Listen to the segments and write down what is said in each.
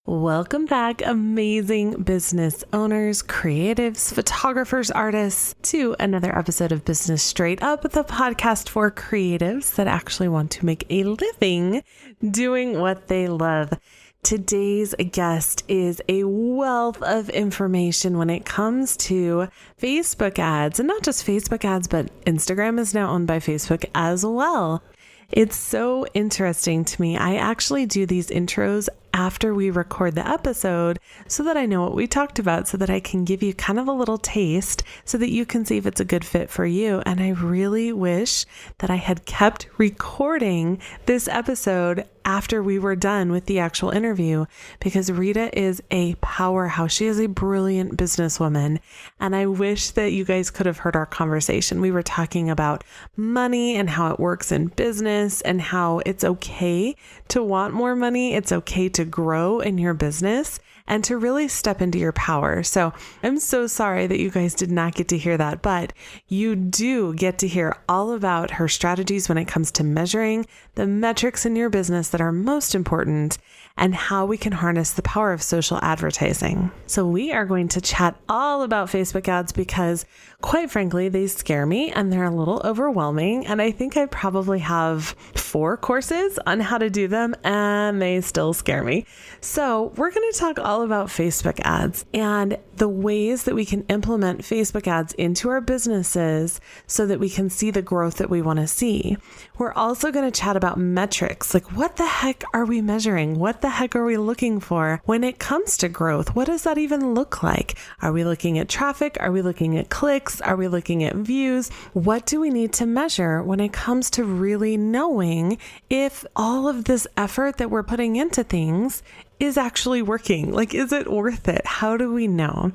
Welcome back, amazing business owners, creatives, photographers, artists, to another episode of Business Straight Up, the podcast for creatives that actually want to make a living doing what they love. Today's guest is a wealth of information when it comes to Facebook ads, and not just Facebook ads, but Instagram is now owned by Facebook as well. It's so interesting to me. I actually do these intros after we record the episode so that I know what we talked about, so that I can give you kind of a little taste so that you can see if it's a good fit for you. And I really wish that I had kept recording this episode after we were done with the actual interview, because Rita is a powerhouse. She is a brilliant businesswoman. And I wish that you guys could have heard our conversation. We were talking about money and how it works in business and how it's okay to want more money. It's okay to grow in your business and to really step into your power. So I'm so sorry that you guys did not get to hear that, but you do get to hear all about her strategies when it comes to measuring the metrics in your business that are most important and how we can harness the power of social advertising. So we are going to chat all about Facebook ads because, quite frankly, they scare me and they're a little overwhelming. And I think I probably have 4 courses on how to do them and they still scare me. So we're going to talk all about Facebook ads and the ways that we can implement Facebook ads into our businesses so that we can see the growth that we want to see. We're also going to chat about metrics. Like, what the heck are we measuring? What the heck are we looking for when it comes to growth? What does that even look like? Are we looking at traffic? Are we looking at clicks? Are we looking at views? What do we need to measure when it comes to really knowing if all of this effort that we're putting into things is actually working? Like, is it worth it? How do we know?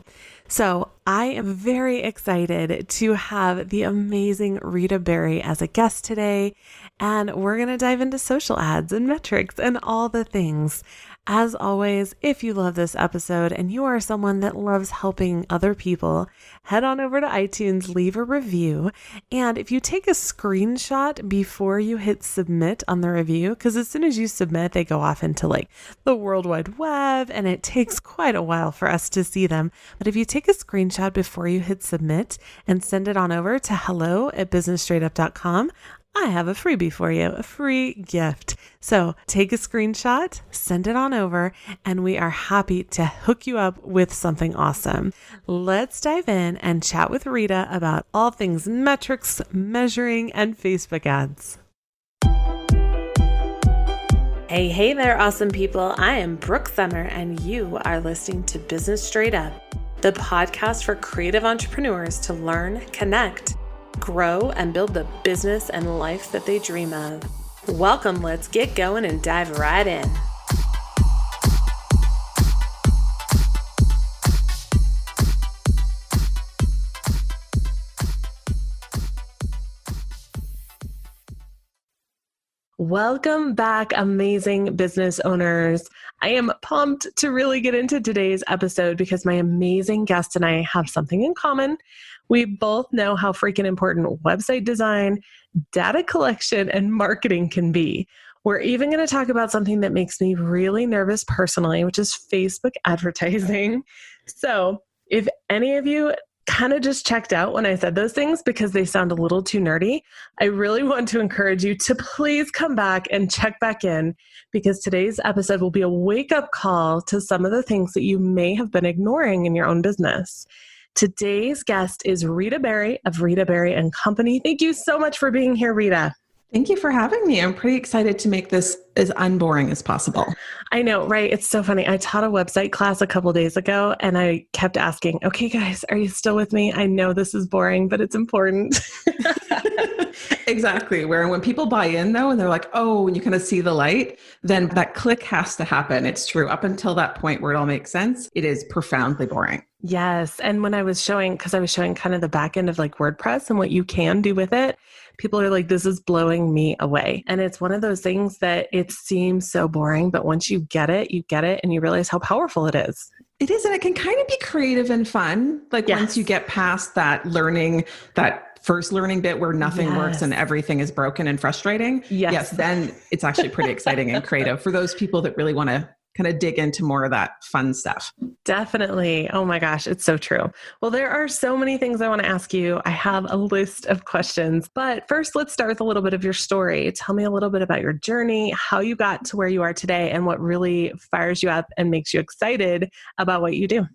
So I am very excited to have the amazing Rita Berry as a guest today, and we're going to dive into social ads and metrics and all the things. As always, if you love this episode and you are someone that loves helping other people, head on over to iTunes, leave a review. And if you take a screenshot before you hit submit on the review, because as soon as you submit, they go off into like the World Wide Web and it takes quite a while for us to see them. But if you take a screenshot before you hit submit and send it on over to hello@businessstraightup.com, I have a freebie for you, a free gift. So take a screenshot, send it on over, and we are happy to hook you up with something awesome. Let's dive in and chat with Rita about all things metrics, measuring, and Facebook ads. Hey there, awesome people. I am Brooke Summer, and you are listening to Business Straight Up, the podcast for creative entrepreneurs to learn, connect, grow, and build the business and life that they dream of. Welcome, let's get going and dive right in. Welcome back, amazing business owners. I am pumped to really get into today's episode because my amazing guest and I have something in common. We both know how freaking important website design, data collection, and marketing can be. We're even going to talk about something that makes me really nervous personally, which is Facebook advertising. So if any of you kind of just checked out when I said those things because they sound a little too nerdy, I really want to encourage you to please come back and check back in, because today's episode will be a wake-up call to some of the things that you may have been ignoring in your own business. Today's guest is Rita Berry of Rita Berry and Company. Thank you so much for being here, Rita. Thank you for having me. I'm pretty excited to make this as unboring as possible. I know, right? It's so funny. I taught a website class a couple days ago and I kept asking, okay, guys, are you still with me? I know this is boring, but it's important. Exactly. Where when people buy in though, and they're like, oh, and you kind of see the light, then that click has to happen. It's true. Up until that point where it all makes sense, it is profoundly boring. Yes. And when I was showing, because I was showing kind of the back end of like WordPress and what you can do with it, people are like, this is blowing me away. And it's one of those things that it seems so boring, but once you get it and you realize how powerful it is. It is. And it can kind of be creative and fun. Like once you get past that learning, that first learning bit where nothing works and everything is broken and frustrating. Yes. Then it's actually pretty exciting and creative for those people that really want to kind of dig into more of that fun stuff. Definitely. Oh my gosh, it's so true. Well, there are so many things I want to ask you. I have a list of questions, but first let's start with a little bit of your story. Tell me a little bit about your journey, how you got to where you are today, and what really fires you up and makes you excited about what you do.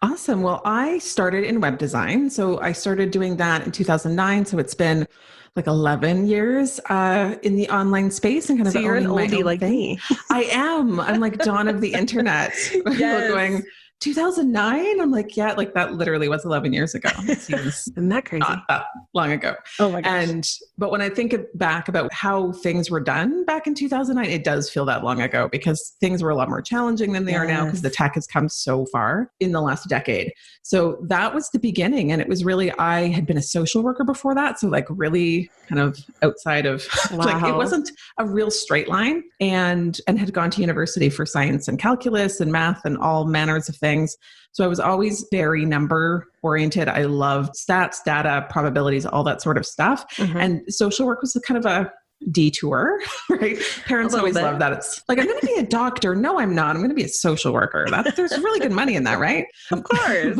Awesome. Well, I started in web design. So I started doing that in 2009. So it's been like 11 years in the online space and kind of you're an owning my oldie own like thing. me. I am. I'm like dawn of the internet. People going, 2009? I'm like, yeah, like that literally was 11 years ago. It seems Isn't that crazy? not that long ago. Oh my gosh. But when I think back about how things were done back in 2009, it does feel that long ago because things were a lot more challenging than they are now because the tech has come so far in the last decade. So that was the beginning. And it was really, I had been a social worker before that. So like really kind of outside of, like it wasn't a real straight line, and had gone to university for science and calculus and math and all manners of things. So I was always very number oriented. I loved stats, data, probabilities, all that sort of stuff. Mm-hmm. And social work was kind of a detour, right? Parents always love that. It's like, I'm going to be a doctor. No, I'm not. I'm going to be a social worker. There's really good money in that, right? Of course.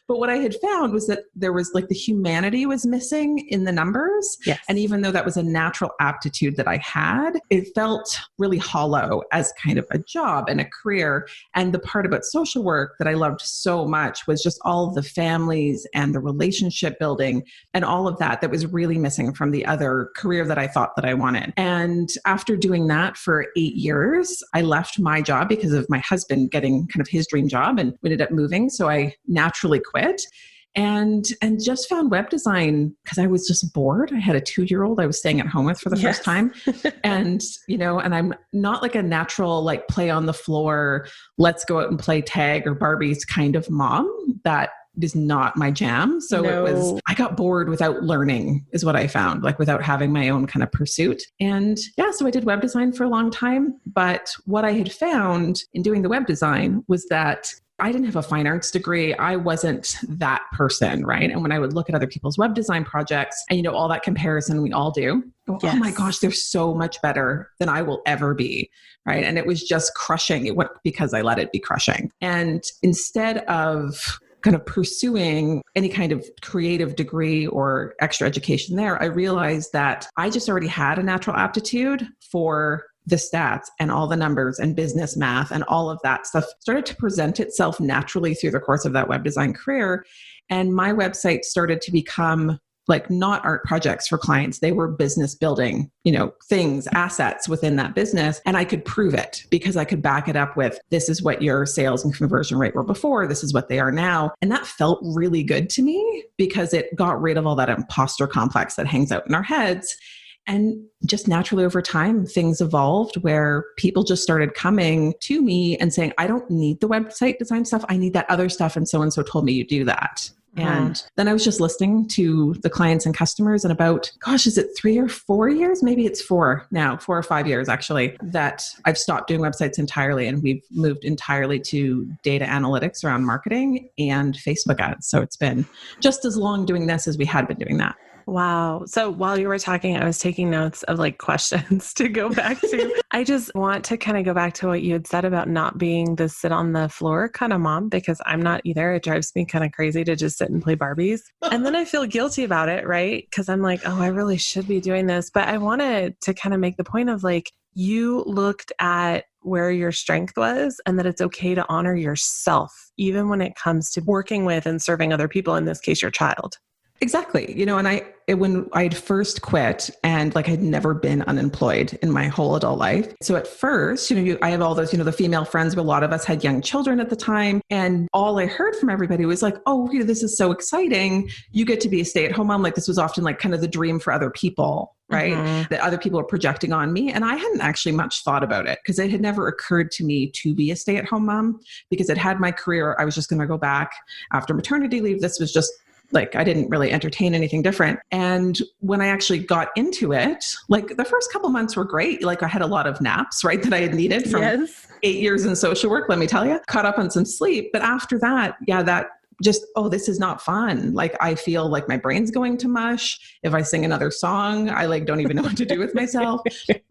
But what I had found was that there was like the humanity was missing in the numbers. Yes. And even though that was a natural aptitude that I had, it felt really hollow as kind of a job and a career. And the part about social work that I loved so much was just all of the families and the relationship building and all of that was really missing from the other career that I thought that I wanted. And after doing that for 8 years, I left my job because of my husband getting kind of his dream job, and we ended up moving. So I naturally quit and just found web design because I was just bored. I had a 2-year-old I was staying at home with for the first time. And, and I'm not like a natural, like play on the floor, let's go out and play tag or Barbies kind of mom. That is not my jam. So I got bored without learning is what I found, like without having my own kind of pursuit. And so I did web design for a long time. But what I had found in doing the web design was that I didn't have a fine arts degree. I wasn't that person, right? And when I would look at other people's web design projects and, all that comparison we all do, oh my gosh, they're so much better than I will ever be, right? And it was just crushing. It went because I let it be crushing. And instead of kind of pursuing any kind of creative degree or extra education there, I realized that I just already had a natural aptitude for the stats and all the numbers and business math and all of that stuff started to present itself naturally through the course of that web design career. And my website started to become like not art projects for clients. They were business building, things, assets within that business. And I could prove it because I could back it up with, this is what your sales and conversion rate were before. This is what they are now. And that felt really good to me because it got rid of all that imposter complex that hangs out in our heads. And just naturally over time, things evolved where people just started coming to me and saying, I don't need the website design stuff. I need that other stuff. And so told me you do that. And then I was just listening to the clients and customers, and about, is it 3 or 4 years? Maybe it's 4 now, 4 or 5 years actually, that I've stopped doing websites entirely. And we've moved entirely to data analytics around marketing and Facebook ads. So it's been just as long doing this as we had been doing that. Wow. So while you were talking, I was taking notes of like questions to go back to. I just want to kind of go back to what you had said about not being the sit on the floor kind of mom, because I'm not either. It drives me kind of crazy to just sit and play Barbies. And then I feel guilty about it, right? Because I'm like, I really should be doing this. But I wanted to kind of make the point of like, you looked at where your strength was and that it's okay to honor yourself, even when it comes to working with and serving other people, in this case, your child. Exactly. And when I'd first quit and like I'd never been unemployed in my whole adult life. So at first, I have all those, the female friends, but a lot of us had young children at the time. And all I heard from everybody was like, oh, Rita, this is so exciting. You get to be a stay-at-home mom. Like this was often like kind of the dream for other people, right? Mm-hmm. That other people were projecting on me. And I hadn't actually much thought about it because it had never occurred to me to be a stay-at-home mom because it had my career. I was just going to go back after maternity leave. This was just like, I didn't really entertain anything different. And when I actually got into it, like the first couple months were great. Like I had a lot of naps, right? That I had needed from 8 years in social work, let me tell you, caught up on some sleep. But after that, that just, oh, this is not fun. Like, I feel like my brain's going to mush. If I sing another song, I like don't even know what to do with myself.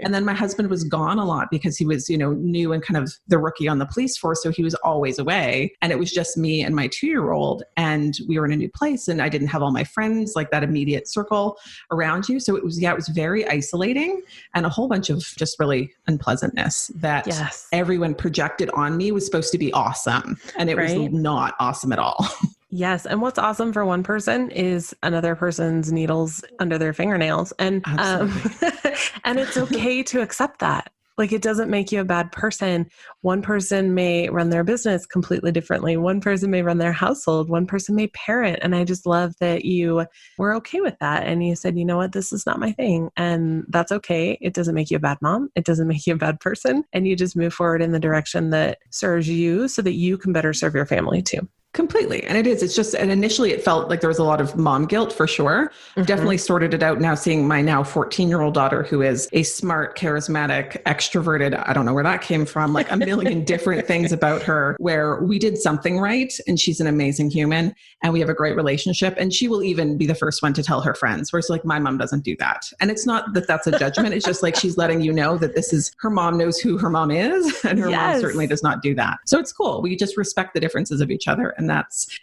And then my husband was gone a lot because he was, new and kind of the rookie on the police force. So he was always away. And it was just me and my 2-year-old. And we were in a new place and I didn't have all my friends, like that immediate circle around you. So it was very isolating, and a whole bunch of just really unpleasantness that everyone projected on me was supposed to be awesome. And it was not awesome at all. Yes. And what's awesome for one person is another person's needles under their fingernails. And, and it's okay to accept that. Like, it doesn't make you a bad person. One person may run their business completely differently. One person may run their household. One person may parent. And I just love that you were okay with that. And you said, you know what, this is not my thing. And that's okay. It doesn't make you a bad mom. It doesn't make you a bad person. And you just move forward in the direction that serves you so that you can better serve your family too. Completely. And it is. It's just, and initially it felt like there was a lot of mom guilt for sure. Definitely sorted it out now, seeing my now 14-year-old daughter, who is a smart, charismatic, extroverted. I don't know where that came from, like a million different things about her, where we did something right. And she's an amazing human and we have a great relationship. And she will even be the first one to tell her friends, whereas like my mom doesn't do that. And it's not that that's a judgment. It's just like, she's letting you know that this is, her mom knows who her mom is, and her mom certainly does not do that. So it's cool. We just respect the differences of each other. And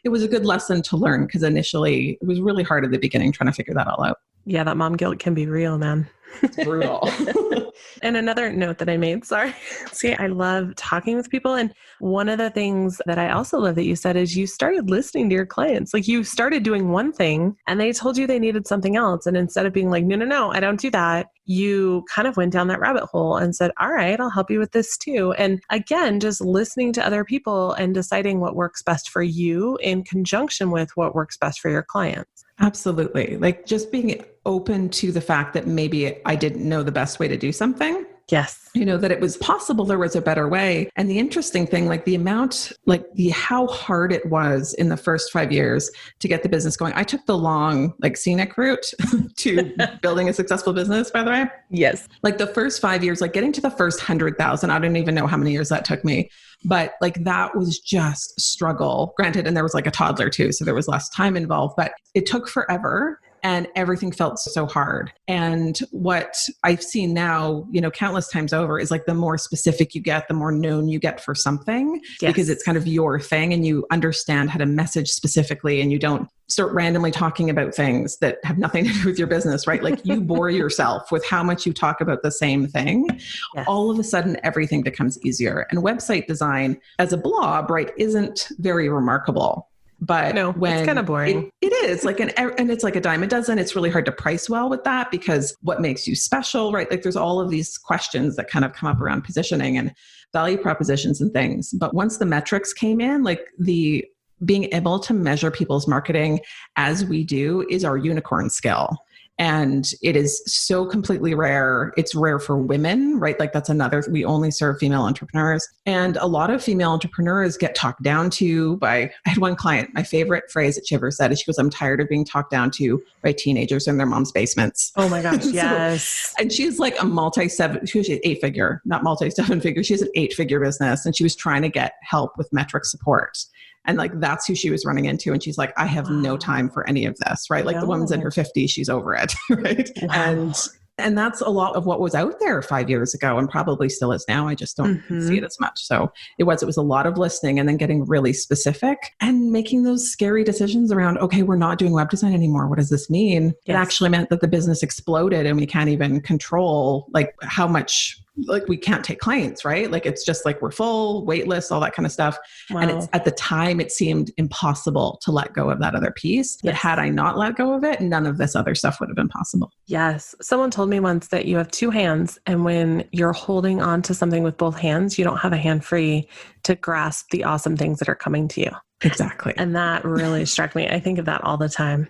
it was a good lesson to learn, because initially it was really hard at the beginning trying to figure that all out. Yeah, that mom guilt can be real, man. It's brutal. And another note that I made, sorry. See, I love talking with people. And one of the things that I also love that you said is you started listening to your clients. Like, you started doing one thing and they told you they needed something else. And instead of being like, no, I don't do that, you kind of went down that rabbit hole and said, all right, I'll help you with this too. And again, just listening to other people and deciding what works best for you in conjunction with what works best for your clients. Absolutely. Like, just being open to the fact that maybe I didn't know the best way to do something. Yes. That it was possible there was a better way. And the interesting thing, like how hard it was in the first 5 years to get the business going. I took the long, scenic route to building a successful business, by the way. Yes. Like the first 5 years, like getting to the first 100,000, I don't even know how many years that took me. But that was just struggle. Granted, and there was a toddler too, so there was less time involved, but it took forever. And everything felt so hard. And what I've seen now, countless times over, is the more specific you get, the more known you get for something, because it's kind of your thing and you understand how to message specifically, and you don't start randomly talking about things that have nothing to do with your business, right? Like, you bore yourself with how much you talk about the same thing. Yes. All of a sudden, everything becomes easier. And website design as a blob, right, isn't very remarkable. But no, it's kind of boring. It is and it's like a dime a dozen. It's really hard to price well with that, because what makes you special, right? There's all of these questions that kind of come up around positioning and value propositions and things. But once the metrics came in, the being able to measure people's marketing as we do is our unicorn skill. And it is so completely rare. It's rare for women, right? That's another, we only serve female entrepreneurs. And a lot of female entrepreneurs get talked down to by, I had one client, my favorite phrase that she ever said is, she goes, I'm tired of being talked down to by teenagers in their mom's basements. Oh my gosh, yes. And she's like she was 8-figure, not multi-7-figure. She has an 8-figure business, and she was trying to get help with metric support. And that's who she was running into. And she's like, I have no time for any of this, right? The woman's in her 50s, she's over it, right? Wow. And that's a lot of what was out there 5 years ago, and probably still is now. I just don't see it as much. So it was a lot of listening and then getting really specific and making those scary decisions around, okay, we're not doing web design anymore. What does this mean? Yes. It actually meant that the business exploded and we can't even control how much, we can't take clients, right? It's just we're full, wait lists, all that kind of stuff. Wow. And at the time, it seemed impossible to let go of that other piece. But had I not let go of it, none of this other stuff would have been possible. Yes. Someone told me once that you have 2 hands, and when you're holding on to something with both hands, you don't have a hand free to grasp the awesome things that are coming to you. Exactly. And that really struck me. I think of that all the time.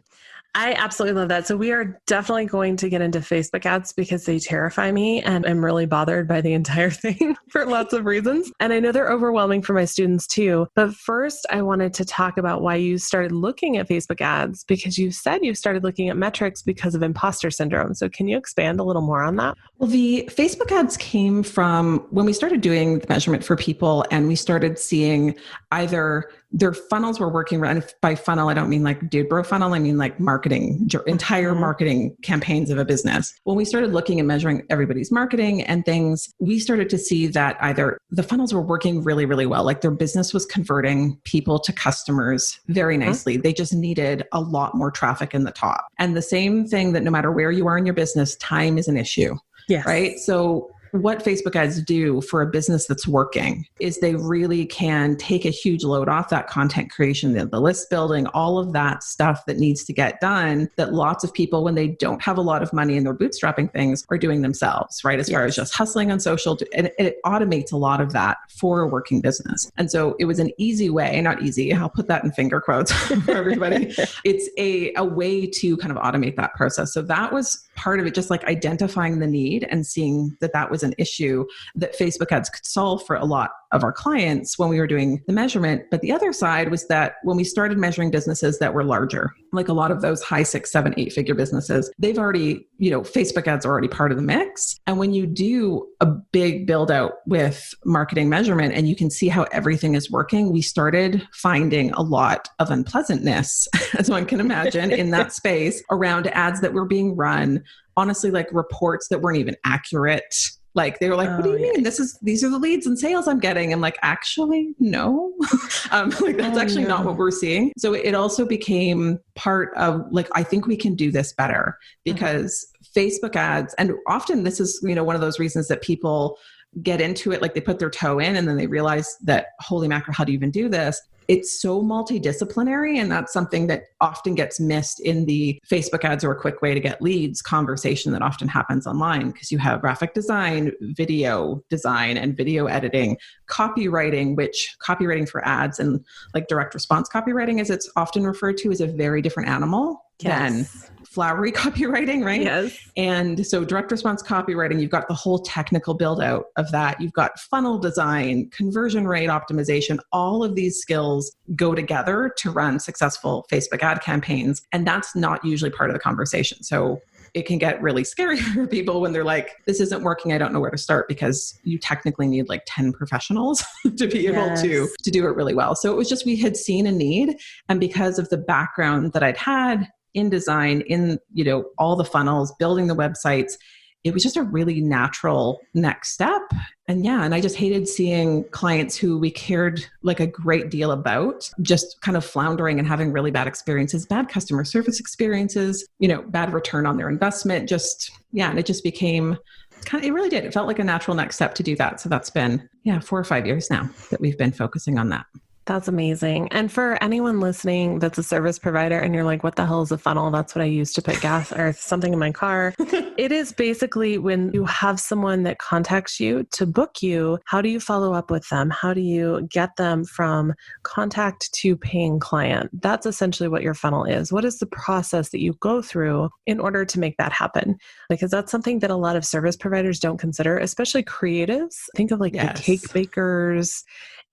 I absolutely love that. So we are definitely going to get into Facebook ads, because they terrify me and I'm really bothered by the entire thing for lots of reasons. And I know they're overwhelming for my students too. But first, I wanted to talk about why you started looking at Facebook ads, because you said you started looking at metrics because of imposter syndrome. So can you expand a little more on that? Well, the Facebook ads came from when we started doing the measurement for people, and we started seeing either their funnels were working. And by funnel, I don't mean like dude bro funnel. I mean like marketing, entire marketing campaigns of a business. When we started looking and measuring everybody's marketing and things, we started to see that either the funnels were working really, really well. Like their business was converting people to customers very nicely. They just needed a lot more traffic in the top. And the same thing that no matter where you are in your business, time is an issue. Yes. Right. So what Facebook ads do for a business that's working is they really can take a huge load off that content creation, the list building, all of that stuff that needs to get done that lots of people, when they don't have a lot of money and they're bootstrapping things, are doing themselves, right? As far as just hustling on social, and it automates a lot of that for a working business. And so it was an easy way, not easy, I'll put that in finger quotes for everybody. It's a way to kind of automate that process. So that was part of it, just like identifying the need and seeing that that was an issue that Facebook ads could solve for a lot of our clients when we were doing the measurement. But the other side was that when we started measuring businesses that were larger, like a lot of those high 6, 7, 8-figure businesses, they've already, Facebook ads are already part of the mix. And when you do a big build out with marketing measurement and you can see how everything is working, we started finding a lot of unpleasantness, as one can imagine, in that space around ads that were being run, honestly, like reports that weren't even accurate. Like they were like, what do you mean? These are the leads and sales I'm getting. I'm like, actually, no, like that's actually not what we're seeing. So it also became part of like, I think we can do this better because Facebook ads, and often this is, one of those reasons that people get into it, like they put their toe in and then they realize that, holy mackerel, how do you even do this? It's so multidisciplinary. And that's something that often gets missed in the Facebook ads or a quick way to get leads conversation that often happens online, because you have graphic design, video design, and video editing, copywriting, which copywriting for ads and like direct response copywriting, as it's often referred to, is a very different animal than flowery copywriting, right? Yes. And so direct response copywriting, you've got the whole technical build out of that. You've got funnel design, conversion rate optimization. All of these skills go together to run successful Facebook ad campaigns. And that's not usually part of the conversation. So it can get really scary for people when they're like, this isn't working, I don't know where to start, because you technically need like 10 professionals to be able to do it really well. So it was just, we had seen a need. And because of the background that I'd had in design, in, all the funnels, building the websites, it was just a really natural next step. And I just hated seeing clients who we cared like a great deal about just kind of floundering and having really bad experiences, bad customer service experiences, bad return on their investment. And it just became it really did. It felt like a natural next step to do that. So that's been 4 or 5 years now that we've been focusing on that. That's amazing. And for anyone listening that's a service provider and you're like, what the hell is a funnel? That's what I use to put gas or something in my car. It is basically when you have someone that contacts you to book you, how do you follow up with them? How do you get them from contact to paying client? That's essentially what your funnel is. What is the process that you go through in order to make that happen? Because that's something that a lot of service providers don't consider, especially creatives. Think of like the cake bakers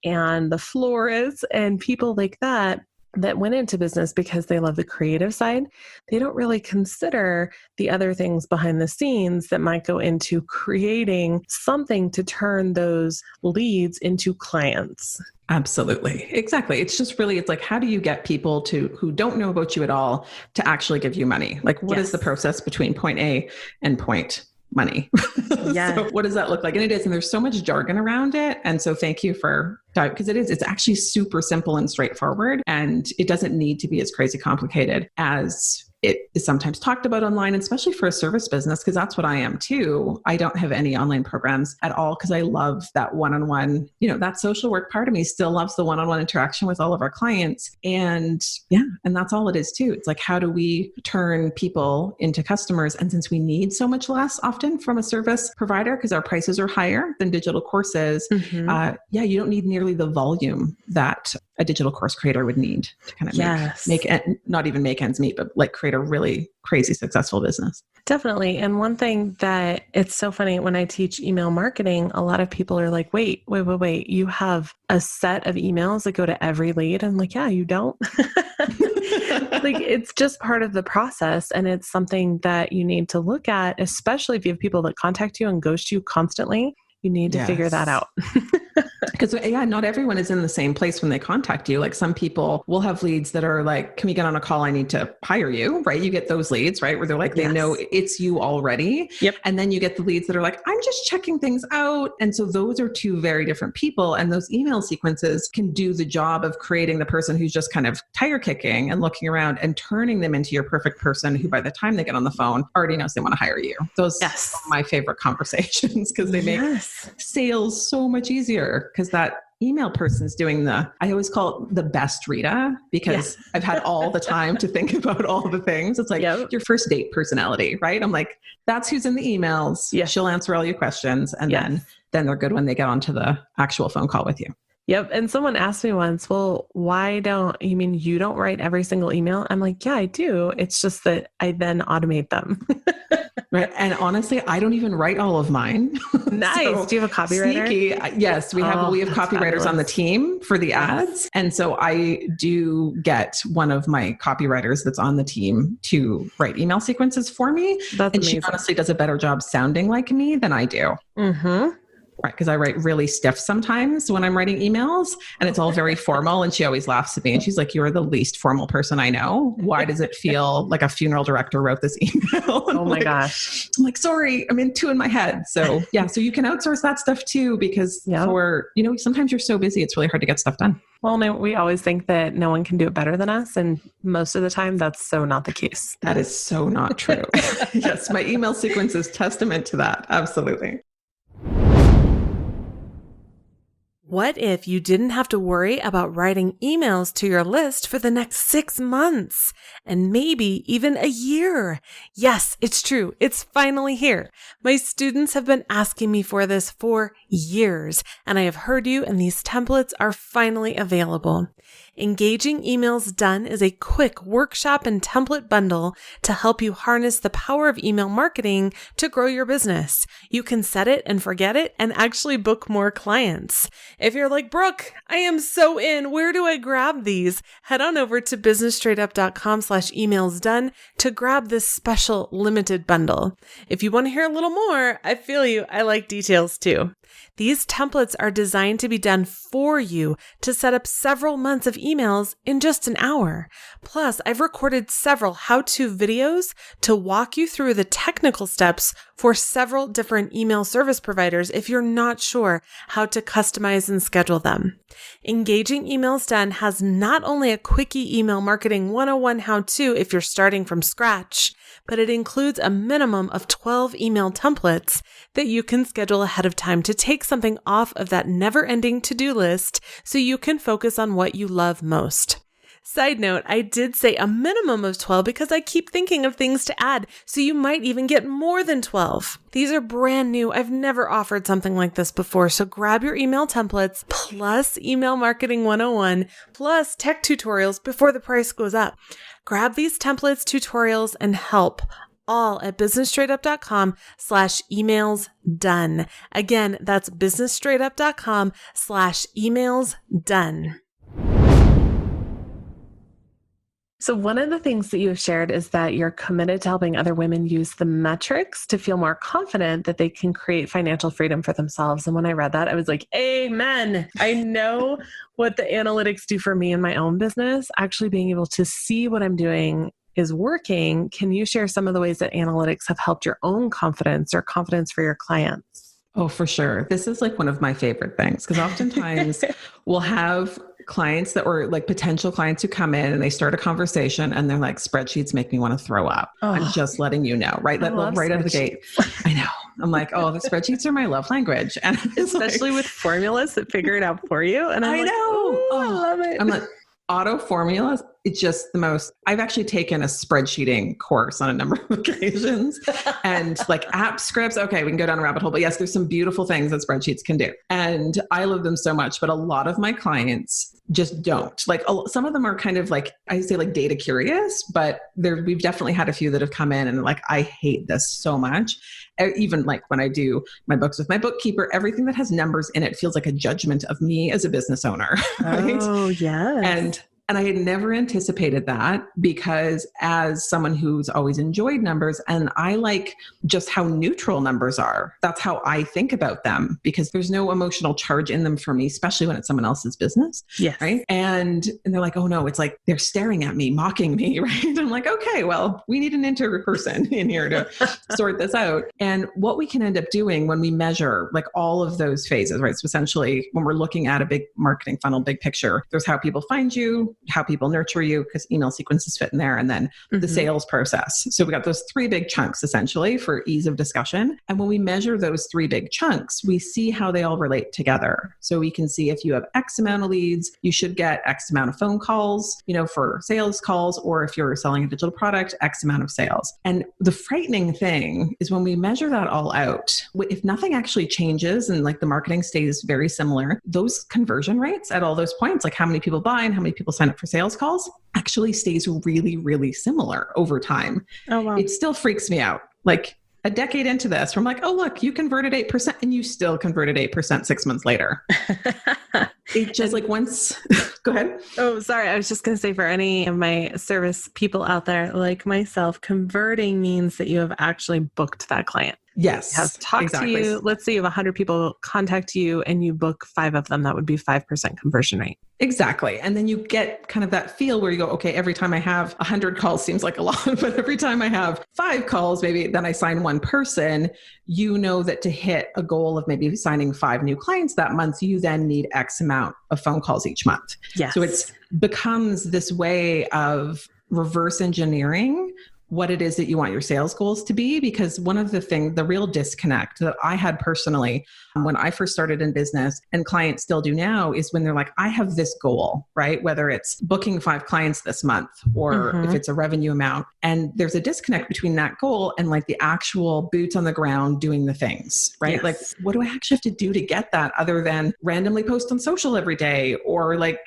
and the florists and people like that went into business because they love the creative side. They don't really consider the other things behind the scenes that might go into creating something to turn those leads into clients. Absolutely. Exactly. It's just really, it's like, how do you get people who don't know about you at all to actually give you money? Like, what is the process between point A and point money? So what does that look like? And it is, and there's so much jargon around it. And so thank you for that, because it's actually super simple and straightforward, and it doesn't need to be as crazy complicated as it is sometimes talked about online, especially for a service business, because that's what I am too. I don't have any online programs at all because I love that one-on-one, that social work part of me still loves the one-on-one interaction with all of our clients. And and that's all it is too. It's like, how do we turn people into customers? And since we need so much less often from a service provider because our prices are higher than digital courses, you don't need nearly the volume that a digital course creator would need to kind of make not even make ends meet, but like create a really crazy successful business. Definitely. And one thing that it's so funny when I teach email marketing, a lot of people are like, wait, you have a set of emails that go to every lead. I'm like, yeah, you don't. Like, it's just part of the process. And it's something that you need to look at, especially if you have people that contact you and ghost you constantly. You need to figure that out. Because yeah, not everyone is in the same place when they contact you. Like some people will have leads that are like, can we get on a call? I need to hire you, right? You get those leads, right? Where they're like, they know it's you already. Yep. And then you get the leads that are like, I'm just checking things out. And so those are two very different people. And those email sequences can do the job of creating the person who's just kind of tire kicking and looking around and turning them into your perfect person who by the time they get on the phone already knows they want to hire you. Those are my favorite conversations because they make sales so much easier because that email person's doing I always call it the best Rita because I've had all the time to think about all the things. It's like your first date personality, right? I'm like, that's who's in the emails. Yeah. She'll answer all your questions. And then they're good when they get onto the actual phone call with you. Yep. And someone asked me once, well, you don't write every single email? I'm like, yeah, I do. It's just that I then automate them. Right. And honestly, I don't even write all of mine. Nice. So, do you have a copywriter? Sneaky. Yes, we have copywriters fabulous. On the team for the ads. And so I do get one of my copywriters that's on the team to write email sequences for me. That's amazing. She honestly does a better job sounding like me than I do. Mm-hmm. Right. Because I write really stiff sometimes when I'm writing emails and it's all very formal. And she always laughs at me and she's like, you're the least formal person I know. Why does it feel like a funeral director wrote this email? Oh my gosh. I'm like, sorry, I'm in two in my head. So yeah. So you can outsource that stuff too, because sometimes you're so busy, it's really hard to get stuff done. Well, we always think that no one can do it better than us. And most of the time that's so not the case. That is so not true. Yes. My email sequence is testament to that. Absolutely. What if you didn't have to worry about writing emails to your list for the next 6 months and maybe even a year? Yes, it's true. It's finally here. My students have been asking me for this for years, and I have heard you, and these templates are finally available. Engaging Emails Done is a quick workshop and template bundle to help you harness the power of email marketing to grow your business. You can set it and forget it and actually book more clients. If you're like, Brooke, I am so in, where do I grab these? Head on over to businessstraightedup.com/emailsdone to grab this special limited bundle. If you want to hear a little more, I feel you. I like details too. These templates are designed to be done for you to set up several months of emails in just an hour. Plus, I've recorded several how-to videos to walk you through the technical steps for several different email service providers if you're not sure how to customize and schedule them. Engaging Emails Done has not only a quickie email marketing 101 how-to if you're starting from scratch, but it includes a minimum of 12 email templates that you can schedule ahead of time to take something off of that never-ending to-do list so you can focus on what you love most. Side note, I did say a minimum of 12 because I keep thinking of things to add, so you might even get more than 12. These are brand new. I've never offered something like this before, so grab your email templates plus Email Marketing 101 plus tech tutorials before the price goes up. Grab these templates, tutorials, and help all at businessstraightedup.com/emailsdone. Again, that's businessstraightedup.com/emailsdone. So one of the things that you have shared is that you're committed to helping other women use the metrics to feel more confident that they can create financial freedom for themselves. And when I read that, I was like, amen. I know what the analytics do for me in my own business. Actually being able to see what I'm doing is working. Can you share some of the ways that analytics have helped your own confidence or confidence for your clients? Oh, for sure. This is like one of my favorite things because oftentimes we'll have clients that were like potential clients who come in and they start a conversation and they're like, spreadsheets make me want to throw up. Oh, I'm just letting you know, right? Right out of the gate. I know. I'm like, oh, the spreadsheets are my love language. And especially with formulas that figure it out for you. And I know. I love it. I'm like, auto formulas. It's just the most, I've actually taken a spreadsheeting course on a number of occasions and like app scripts. Okay, we can go down a rabbit hole, but yes, there's some beautiful things that spreadsheets can do. And I love them so much, but a lot of my clients just don't. Like some of them are kind of like, I say like data curious, but we've definitely had a few that have come in and like, I hate this so much. Even like when I do my books with my bookkeeper, everything that has numbers in it feels like a judgment of me as a business owner. Right? Oh, yes. And And I had never anticipated that because as someone who's always enjoyed numbers, and I like just how neutral numbers are, that's how I think about them because there's no emotional charge in them for me, especially when it's someone else's business. Yes. Right. And they're like, oh no, it's like they're staring at me, mocking me. Right. And I'm like, okay, well, we need an person in here to sort this out. And what we can end up doing when we measure like all of those phases, right? So essentially when we're looking at a big marketing funnel, big picture, there's how people find you, how people nurture you, because email sequences fit in there, and then the sales process. So we got those three big chunks essentially for ease of discussion. And when we measure those three big chunks, we see how they all relate together. So we can see if you have X amount of leads, you should get X amount of phone calls, for sales calls, or if you're selling a digital product, X amount of sales. And the frightening thing is when we measure that all out, if nothing actually changes and like the marketing stays very similar, those conversion rates at all those points, like how many people buy and how many people sign up for sales calls, actually stays really, really similar over time. Oh, wow. It still freaks me out. Like a decade into this, where I'm like, oh, look, you converted 8% and you still converted 8% 6 months later. It just like once, go ahead. Oh, sorry. I was just going to say for any of my service people out there, like myself, converting means that you have actually booked that client. Yes. Has talked to you. Let's say you have 100 people contact you and you book 5 of them. That would be 5% conversion rate. Exactly. And then you get kind of that feel where you go, okay, every time I have 100 calls seems like a lot, but every time I have 5 calls, maybe then I sign one person, you know that to hit a goal of maybe signing 5 new clients that month, you then need X amount of phone calls each month. Yes. So it becomes this way of reverse engineering what it is that you want your sales goals to be. Because one of the real disconnect that I had personally when I first started in business, and clients still do now, is when they're like, I have this goal, right? Whether it's booking 5 clients this month or if it's a revenue amount. And there's a disconnect between that goal and like the actual boots on the ground doing the things, right? Yes. Like, what do I actually have to do to get that other than randomly post on social every day or like,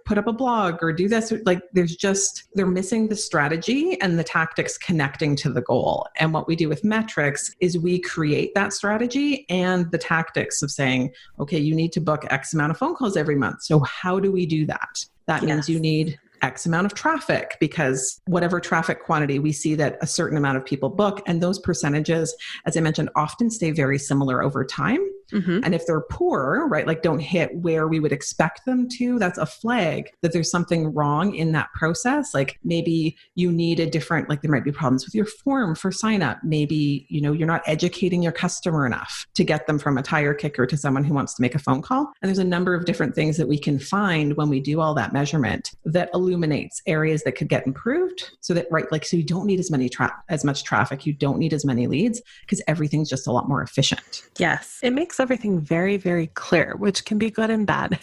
put up a blog or do this? Like they're missing the strategy and the tactics connecting to the goal. And what we do with metrics is we create that strategy and the tactics of saying, okay, you need to book X amount of phone calls every month. So how do we do that? That means you need X amount of traffic, because whatever traffic quantity, we see that a certain amount of people book, and those percentages, as I mentioned, often stay very similar over time. And if they're poor, right, like don't hit where we would expect them to, that's a flag that there's something wrong in that process. Like maybe you need a different, like there might be problems with your form for sign up. Maybe, you're not educating your customer enough to get them from a tire kicker to someone who wants to make a phone call. And there's a number of different things that we can find when we do all that measurement that illuminates areas that could get improved so that, right, like, so you don't need as much traffic, you don't need as many leads because everything's just a lot more efficient. Yes. It makes everything very, very clear, which can be good and bad.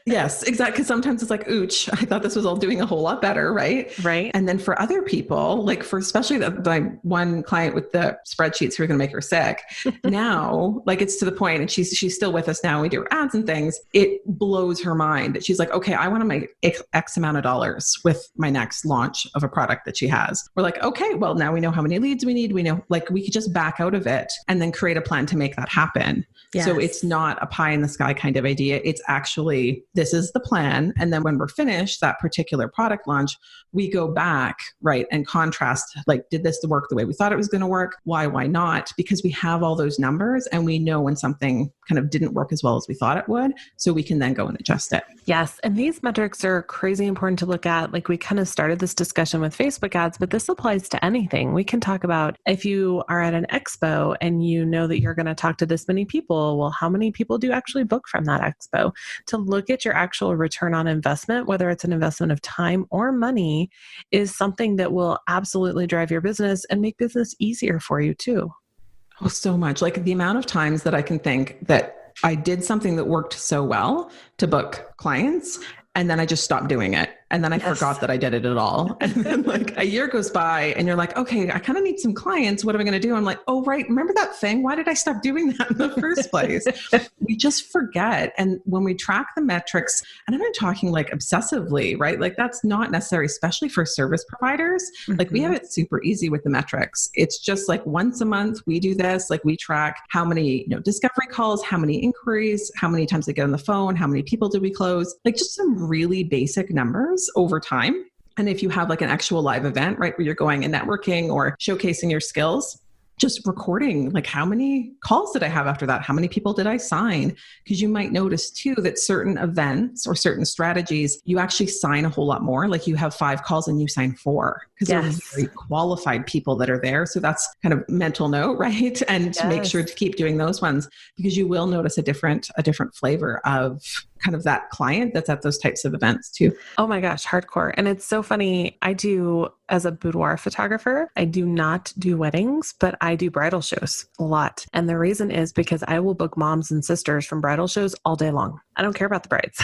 Yes, exactly. Because sometimes it's like, ooch, I thought this was all doing a whole lot better, right? Right. And then for other people, like for especially the one client with the spreadsheets who are going to make her sick, now, like it's to the point, and she's still with us now, we do ads and things, it blows her mind. She's like, okay, I want to make X amount of dollars with my next launch of a product that she has. We're like, okay, well, now we know how many leads we need. We know, like, we could just back out of it and then create a plan to make that happen. Yes. So it's not a pie in the sky kind of idea. It's actually, this is the plan. And then when we're finished that particular product launch, we go back, right, and contrast, like, did this work the way we thought it was going to work? Why not? Because we have all those numbers and we know when something kind of didn't work as well as we thought it would. So we can then go and adjust it. Yes. And these metrics are crazy important to look at. Like we kind of started this discussion with Facebook ads, but this applies to anything. We can talk about if you are at an expo and you know that you're going to talk to this many people, well, how many people do you actually book from that expo? To look at your actual return on investment, whether it's an investment of time or money, is something that will absolutely drive your business and make business easier for you too. Oh, so much. Like the amount of times that I can think that I did something that worked so well to book clients, and then I just stopped doing it. And then I forgot that I did it at all. And then like a year goes by and you're like, okay, I kind of need some clients. What am I going to do? I'm like, oh, right. Remember that thing? Why did I stop doing that in the first place? We just forget. And when we track the metrics, and I'm not talking like obsessively, right? Like that's not necessary, especially for service providers. Like we have it super easy with the metrics. It's just like once a month we do this. Like we track how many, discovery calls, how many inquiries, how many times they get on the phone, how many people did we close? Like just some really basic numbers those over time. And if you have like an actual live event, right, where you're going and networking or showcasing your skills, just recording, like how many calls did I have after that? How many people did I sign? Because you might notice too that certain events or certain strategies, you actually sign a whole lot more. Like you have 5 calls and you sign 4 because they're very qualified people that are there. So that's kind of mental note, right? And to make sure to keep doing those ones because you will notice a different flavor of kind of that client that's at those types of events too. Oh my gosh, hardcore. And it's so funny. I do, as a boudoir photographer, I do not do weddings, but I do bridal shows a lot. And the reason is because I will book moms and sisters from bridal shows all day long. I don't care about the brides.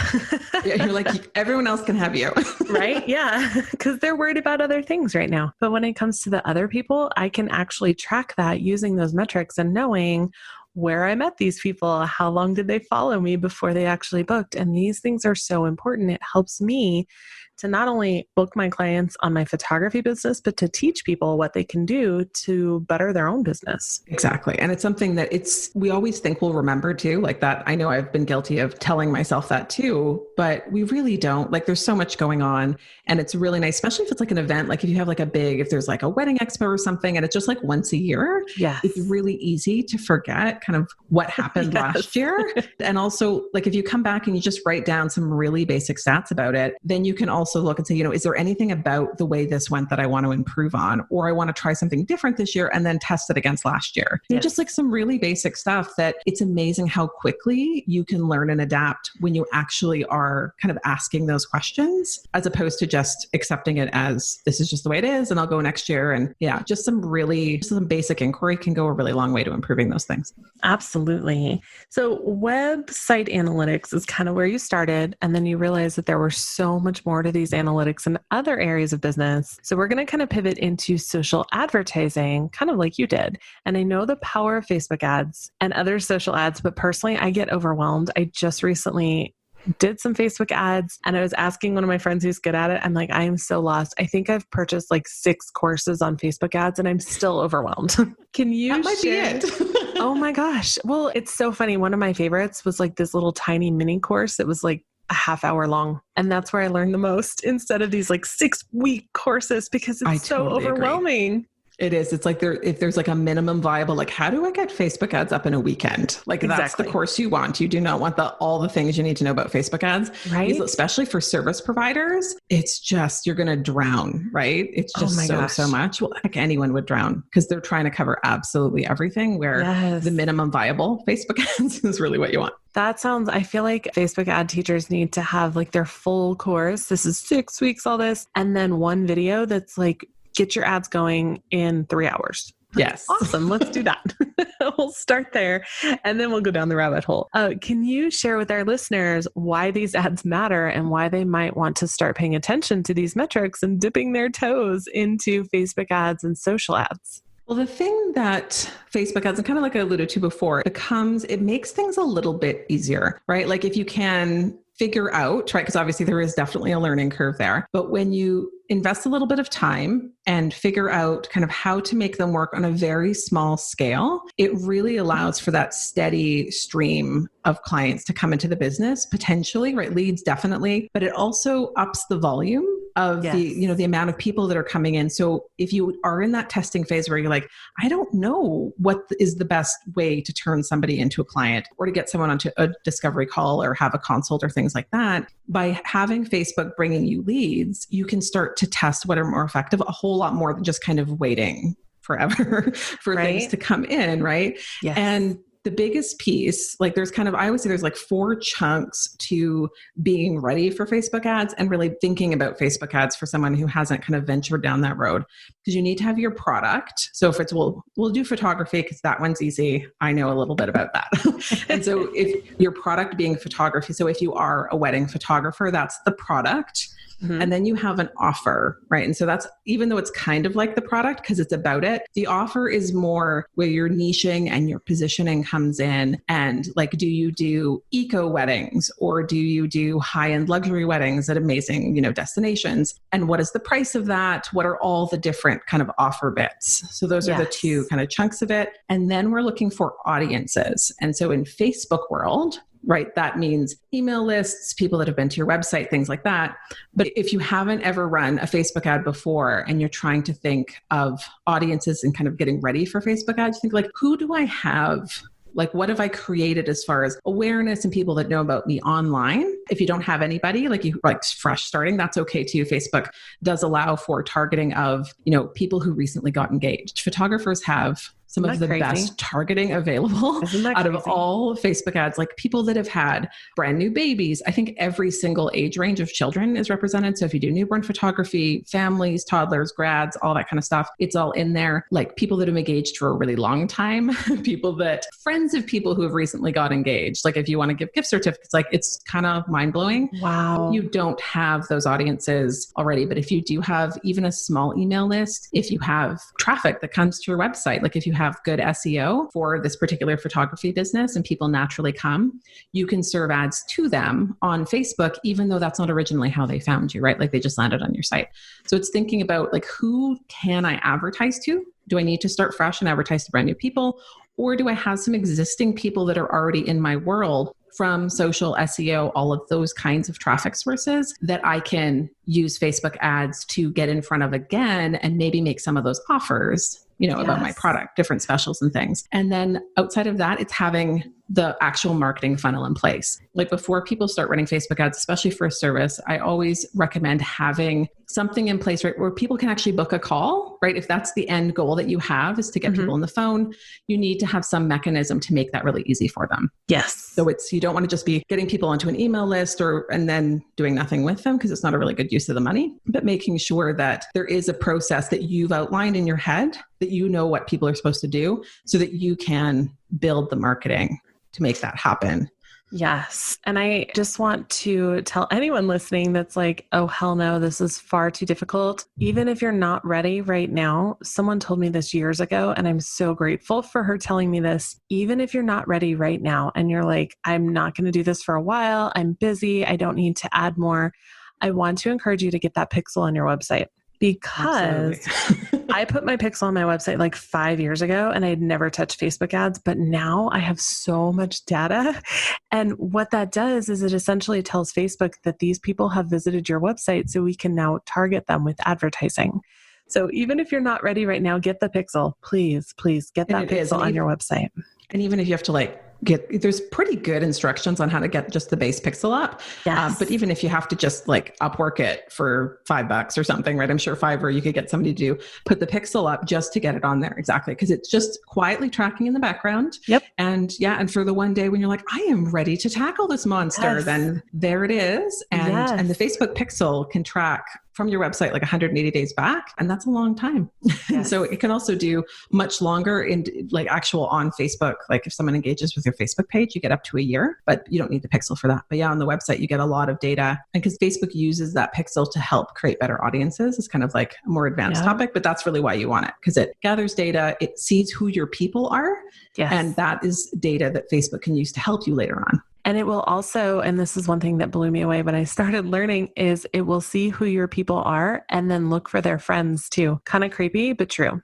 Yeah, you're like, everyone else can have you. Right? Yeah. Because they're worried about other things right now. But when it comes to the other people, I can actually track that using those metrics and knowing where I met these people, how long did they follow me before they actually booked? And these things are so important. It helps me to not only book my clients on my photography business, but to teach people what they can do to better their own business. Exactly. And it's something that we always think we'll remember too, like that. I know I've been guilty of telling myself that too, but we really don't. Like there's so much going on and it's really nice, especially if it's like an event, like if you have like if there's like a wedding expo or something and it's just like once a year, it's really easy to forget kind of what happened last year. And also like if you come back and you just write down some really basic stats about it, then you can also look and say, is there anything about the way this went that I want to improve on, or I want to try something different this year and then test it against last year. Just like some really basic stuff that it's amazing how quickly you can learn and adapt when you actually are kind of asking those questions, as opposed to just accepting it as this is just the way it is and I'll go next year. And just some basic inquiry can go a really long way to improving those things. Absolutely. So website analytics is kind of where you started. And then you realized that there were so much more to these analytics in other areas of business. So we're going to kind of pivot into social advertising, kind of like you did. And I know the power of Facebook ads and other social ads, but personally, I get overwhelmed. I just recently did some Facebook ads and I was asking one of my friends who's good at it. I'm like, I am so lost. I think I've purchased like 6 courses on Facebook ads and I'm still overwhelmed. Can you That might share? be it. Oh my gosh. Well, it's so funny. One of my favorites was like this little tiny mini course. It was like a half hour long. And that's where I learned the most instead of these like 6-week courses because it's so totally overwhelming. Agree. It is. It's like if there's like a minimum viable, like how do I get Facebook ads up in a weekend? Like that's the course you want. You do not want all the things you need to know about Facebook ads, right? Especially for service providers. It's just, you're going to drown, right? It's just so much. Well, like anyone would drown because they're trying to cover absolutely everything where the minimum viable Facebook ads is really what you want. I feel like Facebook ad teachers need to have like their full course. This is 6 weeks, all this, and then one video that's like, get your ads going in 3 hours. Yes. Awesome. Let's do that. We'll start there and then we'll go down the rabbit hole. Can you share with our listeners why these ads matter and why they might want to start paying attention to these metrics and dipping their toes into Facebook ads and social ads? Well, the thing that Facebook ads, and kind of like I alluded to before, it makes things a little bit easier, right? Like if you can figure out, right? Because obviously there is definitely a learning curve there. But when you invest a little bit of time and figure out kind of how to make them work on a very small scale, it really allows for that steady stream of clients to come into the business, potentially, right? Leads definitely, but it also ups the volume of the amount of people that are coming in. So if you are in that testing phase where you're like, I don't know what is the best way to turn somebody into a client or to get someone onto a discovery call or have a consult or things like that, by having Facebook bringing you leads, you can start to test what are more effective a whole lot more than just kind of waiting forever for things to come in, right? Yes. And the biggest piece, like I always say there's like 4 chunks to being ready for Facebook ads and really thinking about Facebook ads for someone who hasn't kind of ventured down that road. Because you need to have your product. So if we'll do photography because that one's easy. I know a little bit about that. And so if your product being photography, so if you are a wedding photographer, that's the product. Mm-hmm. And then you have an offer, right? And so that's, even though it's kind of like the product because it's about it, the offer is more where your niching and your positioning comes in. And like, do you do eco weddings or do you do high-end luxury weddings at amazing, destinations? And what is the price of that? What are all the different kind of offer bits? So those are the 2 kind of chunks of it. And then we're looking for audiences. And so in Facebook world, right? That means email lists, people that have been to your website, things like that. But if you haven't ever run a Facebook ad before and you're trying to think of audiences and kind of getting ready for Facebook ads, think like, who do I have? Like, what have I created as far as awareness and people that know about me online? If you don't have anybody, like you like fresh starting, that's okay too. Facebook does allow for targeting of, people who recently got engaged. Photographers have some of the best targeting available out of all Facebook ads, like people that have had brand new babies. I think every single age range of children is represented. So if you do newborn photography, families, toddlers, grads, all that kind of stuff, it's all in there. Like people that have engaged for a really long time, friends of people who have recently got engaged. Like if you want to give gift certificates, like it's kind of mind blowing. Wow. You don't have those audiences already, but if you do have even a small email list, if you have traffic that comes to your website, like if you have good SEO for this particular photography business and people naturally come, you can serve ads to them on Facebook, even though that's not originally how they found you, right? Like they just landed on your site. So it's thinking about like, who can I advertise to? Do I need to start fresh and advertise to brand new people? Or do I have some existing people that are already in my world from social, SEO, all of those kinds of traffic sources that I can use Facebook ads to get in front of again and maybe make some of those offers, about my product, different specials and things. And then outside of that, it's having the actual marketing funnel in place. Like before people start running Facebook ads, especially for a service, I always recommend having something in place, right, where people can actually book a call, right? If that's the end goal that you have is to get people on the phone, you need to have some mechanism to make that really easy for them. Yes. So you don't want to just be getting people onto an email list and then doing nothing with them because it's not a really good use of the money, but making sure that there is a process that you've outlined in your head, that you know what people are supposed to do so that you can build the marketing to make that happen. Yes. And I just want to tell anyone listening that's like, oh, hell no, this is far too difficult. Even if you're not ready right now, someone told me this years ago, and I'm so grateful for her telling me this. Even if you're not ready right now and you're like, I'm not going to do this for a while, I'm busy, I don't need to add more, I want to encourage you to get that pixel on your website. Because I put my pixel on my website like 5 years ago and I had never touched Facebook ads, but now I have so much data. And what that does is it essentially tells Facebook that these people have visited your website, so we can now target them with advertising. So even if you're not ready right now, get the pixel. Please get that pixel on your website. And even if you have to there's pretty good instructions on how to get just the base pixel up. Yes. But even if you have to just Upwork it for $5 or something, right? I'm sure Fiverr, you could get somebody to put the pixel up just to get it on there. Exactly. Because it's just quietly tracking in the background. Yep. And for the one day when you're like, I am ready to tackle this monster, then there it is. And the Facebook pixel can track from your website 180 days back. And that's a long time. Yes. So it can also do much longer in actual on Facebook. Like if someone engages with your Facebook page, you get up to a year, but you don't need the pixel for that. But on the website, you get a lot of data. And because Facebook uses that pixel to help create better audiences, it's kind of like a more advanced topic, but that's really why you want it, because it gathers data, it sees who your people are. Yes. And that is data that Facebook can use to help you later on. And it will also, and this is one thing that blew me away when I started learning, is it will see who your people are and then look for their friends too. Kind of creepy, but true.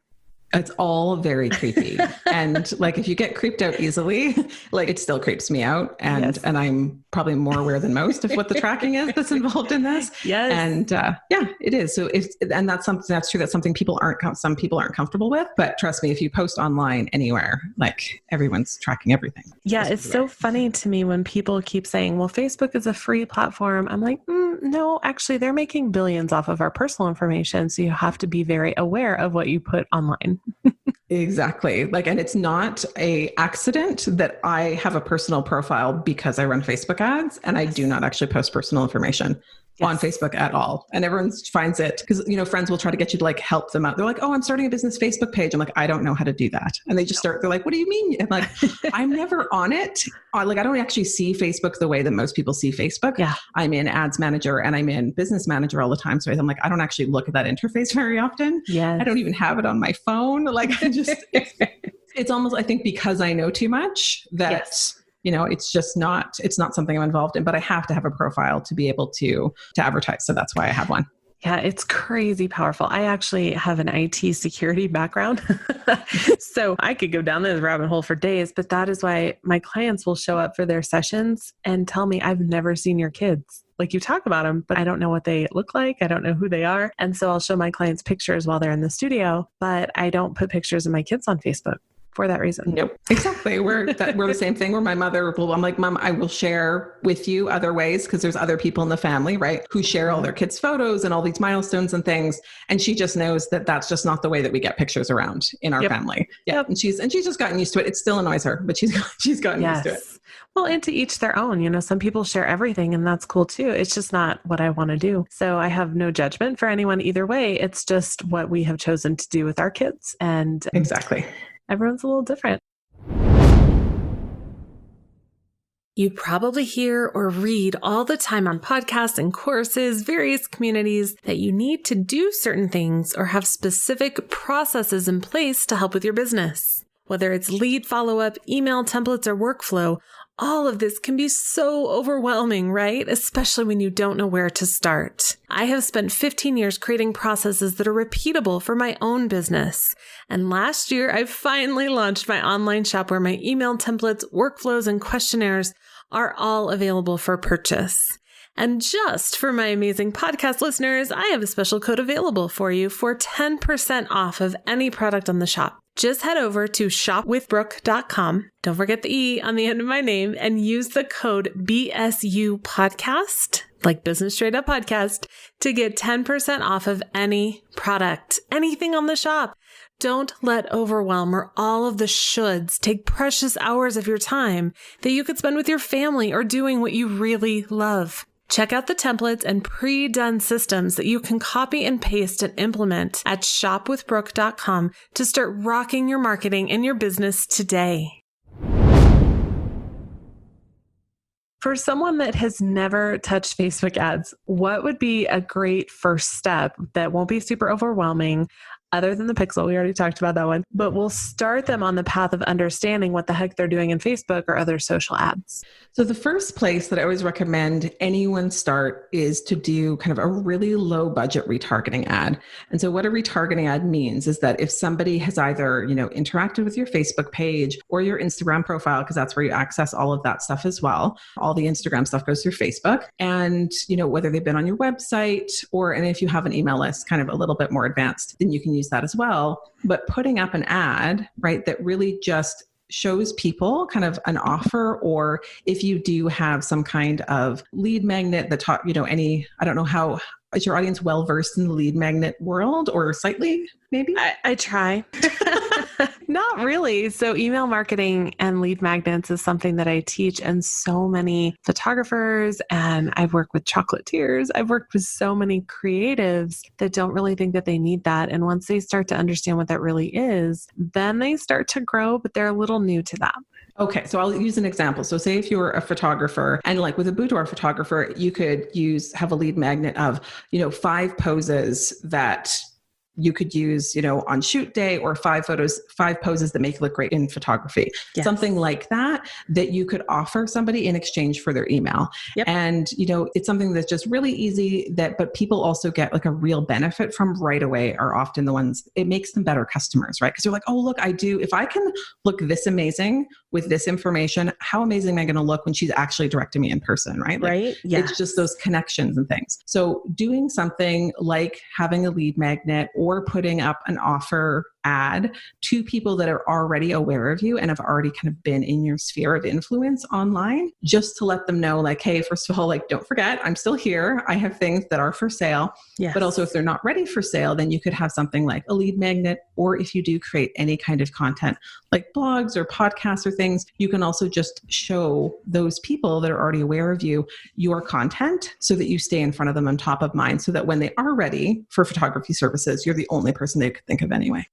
It's all very creepy. And if you get creeped out easily, it still creeps me out. And I'm probably more aware than most of what the tracking is that's involved in this. Yes. And it is. So that's true. That's something some people aren't comfortable with, but trust me, if you post online anywhere, everyone's tracking everything. Yeah. It's so funny to me when people keep saying, well, Facebook is a free platform. I'm like, no, actually they're making billions off of our personal information. So you have to be very aware of what you put online. Exactly. And it's not an accident that I have a personal profile because I run Facebook ads, and I do not actually post personal information on Facebook at all. And everyone finds it because, friends will try to get you to help them out. They're like, oh, I'm starting a business Facebook page. I'm like, I don't know how to do that. And they just start, they're like, what do you mean? I'm like, I'm never on it. I don't actually see Facebook the way that most people see Facebook. Yeah. I'm in Ads Manager and I'm in Business Manager all the time. So I'm like, I don't actually look at that interface very often. Yes. I don't even have it on my phone. It's almost, I think, because I know too much that, it's not something I'm involved in, but I have to have a profile to be able to advertise. So that's why I have one. Yeah, it's crazy powerful. I actually have an IT security background. So I could go down this rabbit hole for days, but that is why my clients will show up for their sessions and tell me, I've never seen your kids. Like, you talk about them, but I don't know what they look like. I don't know who they are. And so I'll show my clients pictures while they're in the studio, but I don't put pictures of my kids on Facebook for that reason. Nope. Exactly. We're the same thing where my mother will, I'm like, Mom, I will share with you other ways because there's other people in the family, right, who share all their kids' photos and all these milestones and things. And she just knows that that's just not the way that we get pictures around in our family. Yeah. Yep. And she's just gotten used to it. It still annoys her, but she's gotten used to it. Well, and to each their own, some people share everything and that's cool too. It's just not what I want to do. So I have no judgment for anyone either way. It's just what we have chosen to do with our kids. And exactly. Everyone's a little different. You probably hear or read all the time on podcasts and courses, various communities, that you need to do certain things or have specific processes in place to help with your business. Whether it's lead follow-up, email templates, or workflow, all of this can be so overwhelming, right? Especially when you don't know where to start. I have spent 15 years creating processes that are repeatable for my own business. And last year, I finally launched my online shop where my email templates, workflows, and questionnaires are all available for purchase. And just for my amazing podcast listeners, I have a special code available for you for 10% off of any product on the shop. Just head over to shopwithbrooke.com. Don't forget the E on the end of my name and use the code BSU podcast, like Business Straight Up Podcast, to get 10% off of any product, anything on the shop. Don't let overwhelm or all of the shoulds take precious hours of your time that you could spend with your family or doing what you really love. Check out the templates and pre-done systems that you can copy and paste and implement at shopwithbrooke.com to start rocking your marketing and your business today. For someone that has never touched Facebook ads, what would be a great first step that won't be super overwhelming? Other than the pixel, we already talked about that one, but we'll start them on the path of understanding what the heck they're doing in Facebook or other social ads. So the first place that I always recommend anyone start is to do kind of a really low budget retargeting ad. And so what a retargeting ad means is that if somebody has either, interacted with your Facebook page or your Instagram profile, because that's where you access all of that stuff as well. All the Instagram stuff goes through Facebook. And, whether they've been on your website and if you have an email list, kind of a little bit more advanced, then you can use that as well. But putting up an ad, right, that really just shows people kind of an offer, or if you do have some kind of lead magnet that I don't know how, is your audience well versed in the lead magnet world or slightly maybe? I try. Not really. So email marketing and lead magnets is something that I teach, and so many photographers, and I've worked with chocolatiers. I've worked with so many creatives that don't really think that they need that. And once they start to understand what that really is, then they start to grow, but they're a little new to that. Okay, so I'll use an example. So say if you're a photographer, and like with a boudoir photographer, you could have a lead magnet of, 5 poses that you could use, on shoot day, or 5 poses that make you look great in photography. Yes. Something like that you could offer somebody in exchange for their email. Yep. And, it's something that's just really easy but people also get like a real benefit from right away, are often the ones, it makes them better customers, right? Because you're like, oh, look, if I can look this amazing with this information, how amazing am I going to look when she's actually directing me in person, right? Right. Yeah. It's just those connections and things. So doing something like having a lead magnet or putting up an offer ad to people that are already aware of you and have already kind of been in your sphere of influence online, just to let them know, like, hey, first of all, like, don't forget, I'm still here. I have things that are for sale. Yes. But also if they're not ready for sale, then you could have something like a lead magnet, or if you do create any kind of content like blogs or podcasts or things, you can also just show those people that are already aware of you your content so that you stay in front of them on top of mind, so that when they are ready for photography services, you're the only person they could think of anyway.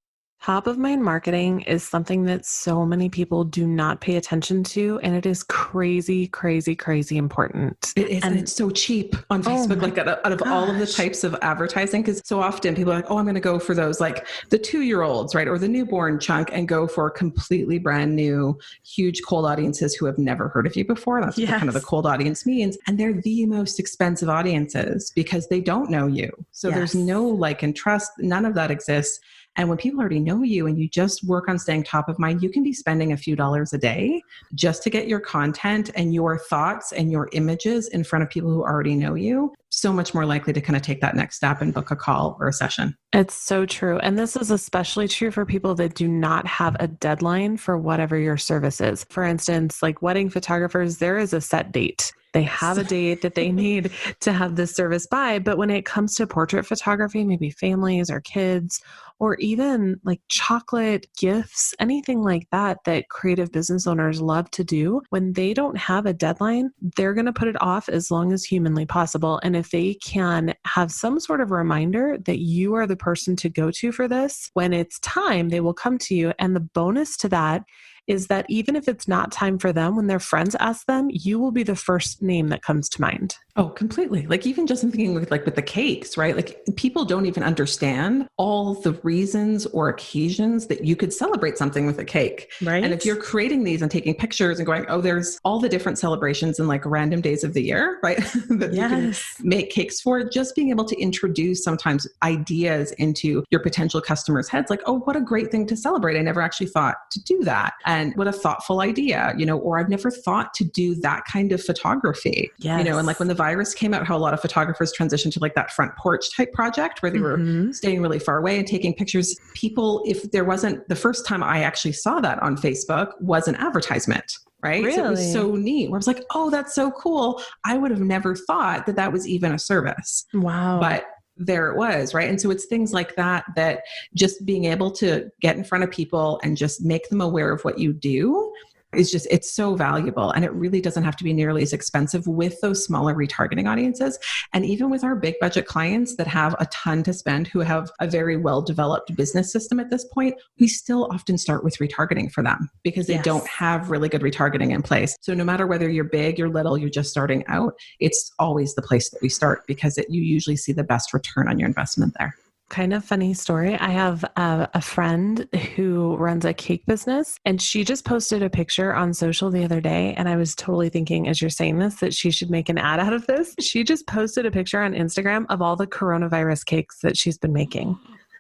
Top of mind marketing is something that so many people do not pay attention to, and it is crazy, crazy, crazy important. It is, and it's so cheap on Facebook, like out of all of the types of advertising, because so often people are like, oh, I'm going to go for those, like the 2-year-olds, right? Or the newborn chunk, and go for completely brand new, huge cold audiences who have never heard of you before. That's what kind of the cold audience means. And they're the most expensive audiences because they don't know you. So there's no like and trust. None of that exists. And when people already know you and you just work on staying top of mind, you can be spending a few dollars a day just to get your content and your thoughts and your images in front of people who already know you. So much more likely to kind of take that next step and book a call or a session. It's so true. And this is especially true for people that do not have a deadline for whatever your service is. For instance, like wedding photographers, there is a set date. They have a date that they need to have this service by. But when it comes to portrait photography, maybe families or kids, or even like chocolate gifts, anything like that, that creative business owners love to do, when they don't have a deadline, they're going to put it off as long as humanly possible. And if they can have some sort of reminder that you are the person to go to for this, when it's time, they will come to you. And the bonus to that is that even if it's not time for them, when their friends ask them, you will be the first name that comes to mind. Oh, completely. Like even just thinking with the cakes, right? Like people don't even understand all the reasons or occasions that you could celebrate something with a cake. Right. And if you're creating these and taking pictures and going, oh, there's all the different celebrations and like random days of the year, right? that you can make cakes for, just being able to introduce sometimes ideas into your potential customers' heads. Like, oh, what a great thing to celebrate. I never actually thought to do that. And what a thoughtful idea, or I've never thought to do that kind of photography, and like when the virus came out, how a lot of photographers transitioned to like that front porch type project where they were staying really far away and taking pictures. People, if there wasn't, the first time I actually saw that on Facebook was an advertisement. Right. Really? So it was so neat where I was like, oh, that's so cool. I would have never thought that that was even a service. Wow. But there it was, right? And so it's things like that, that just being able to get in front of people and just make them aware of what you do is just, it's so valuable. And it really doesn't have to be nearly as expensive with those smaller retargeting audiences. And even with our big budget clients that have a ton to spend, who have a very well-developed business system at this point, we still often start with retargeting for them because they don't have really good retargeting in place. So no matter whether you're big, you're little, you're just starting out, it's always the place that we start because you usually see the best return on your investment there. Kind of funny story. I have a friend who runs a cake business, and she just posted a picture on social the other day. And I was totally thinking, as you're saying this, that she should make an ad out of this. She just posted a picture on Instagram of all the coronavirus cakes that she's been making.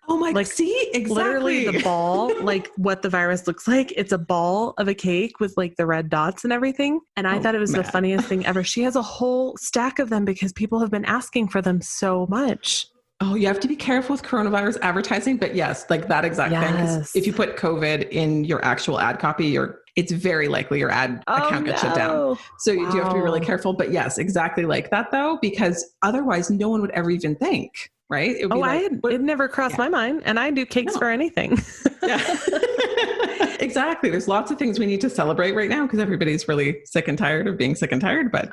Oh my, like, see, exactly. Literally the ball, like what the virus looks like. It's a ball of a cake with like the red dots and everything. And I thought it was the funniest thing ever. She has a whole stack of them because people have been asking for them so much. Oh, you have to be careful with coronavirus advertising, but yes, like that exact thing. If you put COVID in your actual ad copy, it's very likely your ad account gets shut down. So you do have to be really careful. But yes, exactly like that though, because otherwise no one would ever even think, right? It would be it never crossed my mind, and I do cakes for anything. Exactly. There's lots of things we need to celebrate right now because everybody's really sick and tired of being sick and tired. But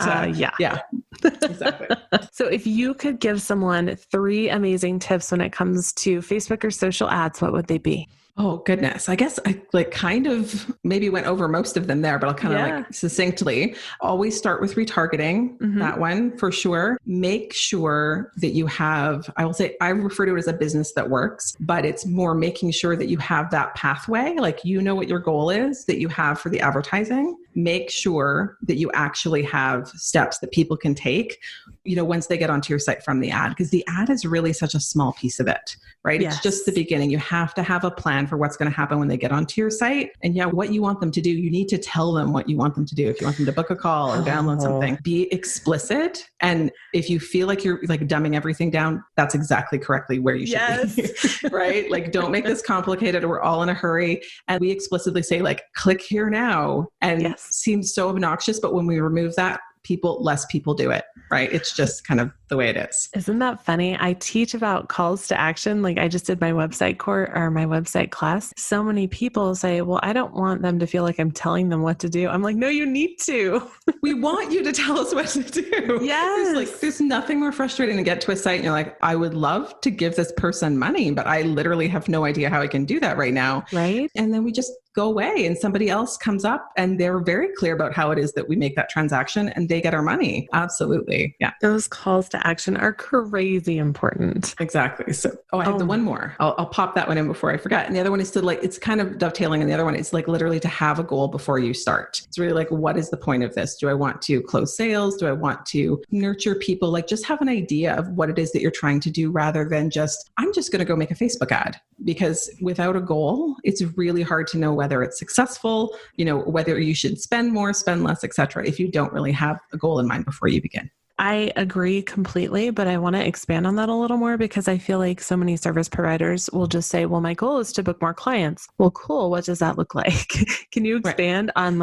exactly. So if you could give someone 3 amazing tips when it comes to Facebook or social ads, what would they be? Oh, goodness. I guess I kind of maybe went over most of them there, but I'll kind of succinctly always start with retargeting. That one for sure. Make sure that you have, I will say, I refer to it as a business that works, but it's more making sure that you have that pathway. Like, what your goal is that you have for the advertising. Make sure that you actually have steps that people can take, once they get onto your site from the ad, because the ad is really such a small piece of it, right? It's just the beginning. You have to have a plan for what's going to happen when they get onto your site. And what you want them to do, you need to tell them what you want them to do. If you want them to book a call or download something, be explicit. And if you feel like you're like dumbing everything down, that's exactly correctly where you should be, right? Like, don't make this complicated. We're all in a hurry. And we explicitly say like, click here now. And it seems so obnoxious, but when we remove that, less people do it, right? It's just kind of the way it is. Isn't that funny? I teach about calls to action. Like I just did my website course or my website class. So many people say, well, I don't want them to feel like I'm telling them what to do. I'm like, no, you need to. We want you to tell us what to do. Yes. There's nothing more frustrating to get to a site and you're like, I would love to give this person money, but I literally have no idea how I can do that right now. Right. And then we just go away and somebody else comes up and they're very clear about how it is that we make that transaction and they get our money. Absolutely. Yeah. Those calls to action are crazy important. Exactly. So, I have the one more. I'll pop that one in before I forget. And the other one is to it's kind of dovetailing. And the other one is literally to have a goal before you start. It's really what is the point of this? Do I want to close sales? Do I want to nurture people? Just have an idea of what it is that you're trying to do rather than I'm just going to go make a Facebook ad. Because without a goal, it's really hard to know whether it's successful, whether you should spend more, spend less, et cetera, if you don't really have a goal in mind before you begin. I agree completely, but I want to expand on that a little more because I feel like so many service providers will just say, well, my goal is to book more clients. Well, cool. What does that look like? Can you expand on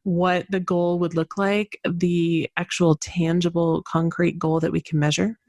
what the goal would look like, the actual tangible, concrete goal that we can measure?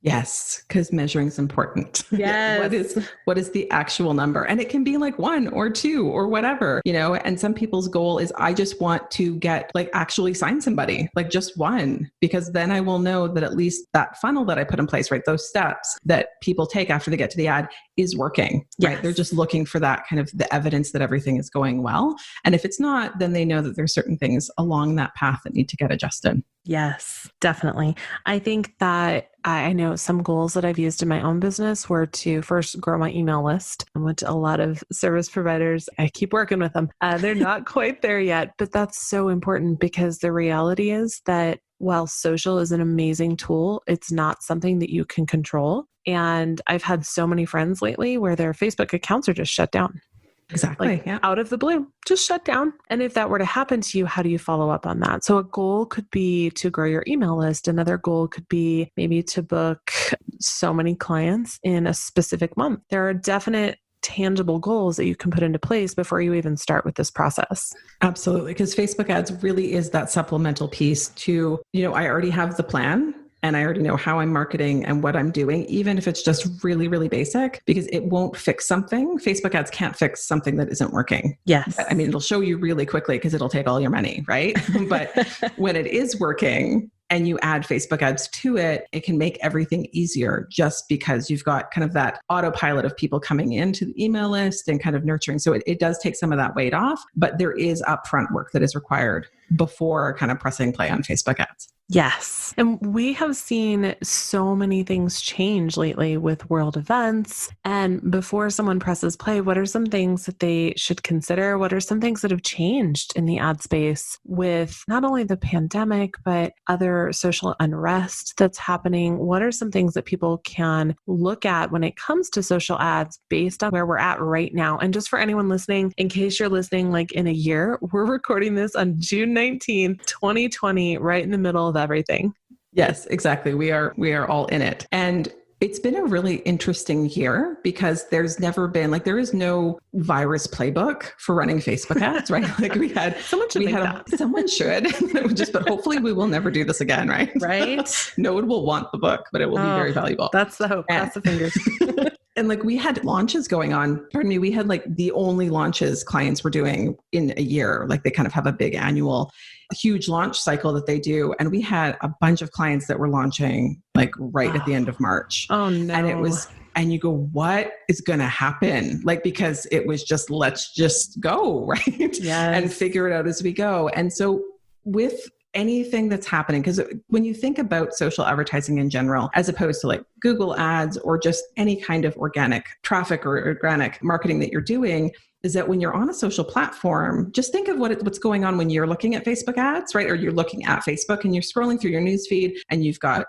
Yes, because measuring is important. Yes. What is the actual number? And it can be 1 or 2 or whatever, and some people's goal is I just want to get actually sign somebody, just one, because then I will know that at least that funnel that I put in place, right? Those steps that people take after they get to the ad is working, right? Yes. They're just looking for that kind of the evidence that everything is going well. And if it's not, then they know that there's certain things along that path that need to get adjusted. Yes, definitely. I think that I know some goals that I've used in my own business were to first grow my email list, which a lot of service providers, I keep working with them. They're not quite there yet, but that's so important because the reality is that while social is an amazing tool, it's not something that you can control. And I've had so many friends lately where their Facebook accounts are just shut down. Exactly. Yeah. Out of the blue, just shut down. And if that were to happen to you, how do you follow up on that? So a goal could be to grow your email list. Another goal could be maybe to book so many clients in a specific month. There are definite tangible goals that you can put into place before you even start with this process. Absolutely. Because Facebook ads really is that supplemental piece to, I already have the plan. And I already know how I'm marketing and what I'm doing, even if it's just really, really basic, because it won't fix something. Facebook ads can't fix something that isn't working. Yes. I mean, it'll show you really quickly because it'll take all your money, right? But when it is working and you add Facebook ads to it, it can make everything easier just because you've got kind of that autopilot of people coming into the email list and kind of nurturing. So it does take some of that weight off, but there is upfront work that is required before kind of pressing play on Facebook ads. Yes. And we have seen so many things change lately with world events. And before someone presses play, what are some things that they should consider? What are some things that have changed in the ad space with not only the pandemic, but other social unrest that's happening? What are some things that people can look at when it comes to social ads based on where we're at right now? And just for anyone listening, in case you're listening in a year, we're recording this on June 19th, 2020, right in the middle of everything. Yes, exactly. We are all in it. And it's been a really interesting year because there's never been there is no virus playbook for running Facebook ads, right? We had someone should but hopefully we will never do this again, right? Right. No one will want the book, but it will be very valuable. That's the hope. That's the fingers. And we had launches going on. We had the only launches clients were doing in a year. They kind of have a big annual, huge launch cycle that they do. And we had a bunch of clients that were launching right at the end of March. Oh no. And you go, what is going to happen? Because it was just, let's just go, right? Yes. And figure it out as we go. And so with anything that's happening, because when you think about social advertising in general, as opposed to Google ads or just any kind of organic traffic or organic marketing that you're doing, is that when you're on a social platform, just think of what's going on when you're looking at Facebook ads, right? Or you're looking at Facebook and you're scrolling through your newsfeed and you've got,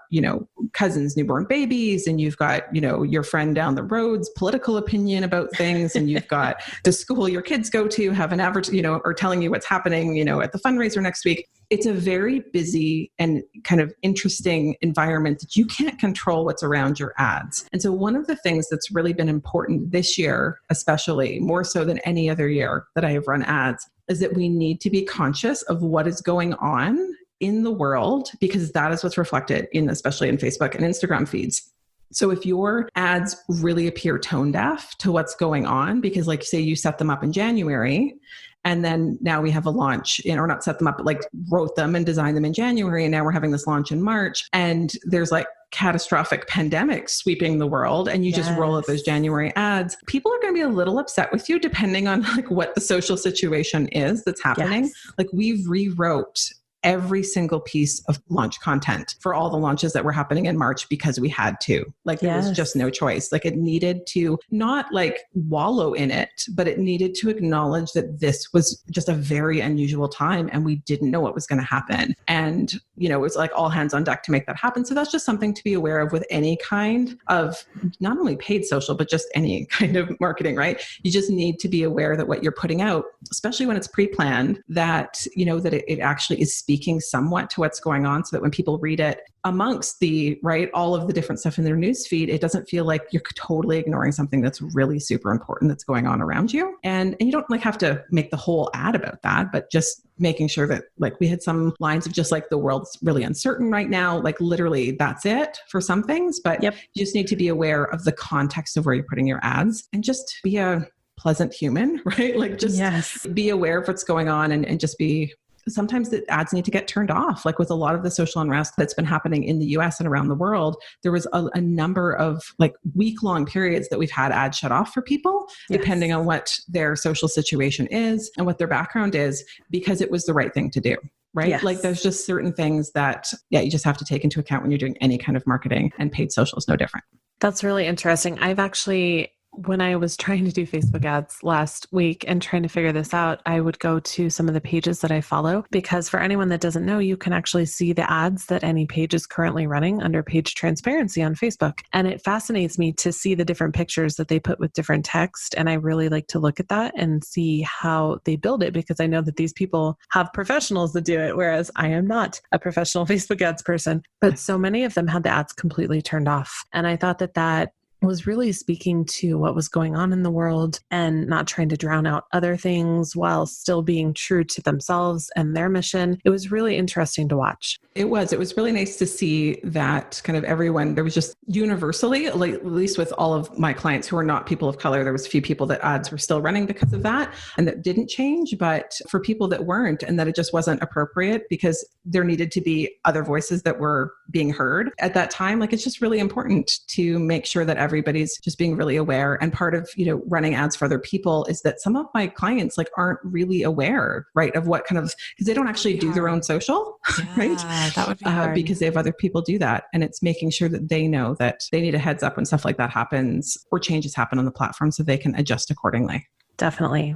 cousins, newborn babies, and you've got, your friend down the road's political opinion about things, and you've got the school your kids go to have an average, or telling you what's happening, at the fundraiser next week. It's a very busy and kind of interesting environment that you can't control what's around your ads. And so one of the things that's really been important this year, especially more so than any other year that I have run ads, is that we need to be conscious of what is going on in the world, because that is what's reflected in, especially in Facebook and Instagram feeds. So if your ads really appear tone deaf to what's going on, because like say you set them up in January, and then now we have a launch or not set them up, but like wrote them and designed them in January. And now we're having this launch in March, and there's like catastrophic pandemic sweeping the world, and you just roll out those January ads. People are going to be a little upset with you depending on like what the social situation is that's happening. Yes. Like we rewrote every single piece of launch content for all the launches that were happening in March because we had to. Like there was just no choice. Like it needed to not like wallow in it, but it needed to acknowledge that this was just a very unusual time and we didn't know what was going to happen. And, you know, it was like all hands on deck to make that happen. So that's just something to be aware of with any kind of not only paid social, but just any kind of marketing, right? You just need to be aware that what you're putting out, especially when it's pre-planned, that, you know, that it actually is speaking somewhat to what's going on, so that when people read it amongst the, right, all of the different stuff in their newsfeed, it doesn't feel like you're totally ignoring something that's really super important that's going on around you. And you don't like have to make the whole ad about that, but just making sure that like we had some lines of just like the world's really uncertain right now, like literally that's it for some things, but you just need to be aware of the context of where you're putting your ads and just be a pleasant human, right? Like just be aware of what's going on and just be. Sometimes the ads need to get turned off. Like with a lot of the social unrest that's been happening in the US and around the world, there was a number of like week-long periods that we've had ads shut off for people, depending on what their social situation is and what their background is, because it was the right thing to do. Right? Yes. Like there's just certain things that, you just have to take into account when you're doing any kind of marketing, and paid social is no different. That's really interesting. I've actually, when I was trying to do Facebook ads last week and trying to figure this out, I would go to some of the pages that I follow, because for anyone that doesn't know, you can actually see the ads that any page is currently running under page transparency on Facebook. And it fascinates me to see the different pictures that they put with different text. And I really like to look at that and see how they build it, because I know that these people have professionals that do it, whereas I am not a professional Facebook ads person. But so many of them had the ads completely turned off. And I thought that was really speaking to what was going on in the world and not trying to drown out other things while still being true to themselves and their mission. It was really interesting to watch. It was really nice to see that kind of everyone, there was just universally, like, at least with all of my clients who are not people of color, there was a few people that ads were still running because of that and that didn't change. But for people that weren't, and that it just wasn't appropriate because there needed to be other voices that were being heard at that time, like it's just really important to make sure that everybody's just being really aware. And part of, running ads for other people is that some of my clients like aren't really aware, right, of what kind of, because they don't actually do their own social, right? That would be hard. Because they have other people do that. And it's making sure that they know that they need a heads up when stuff like that happens or changes happen on the platform so they can adjust accordingly. Definitely.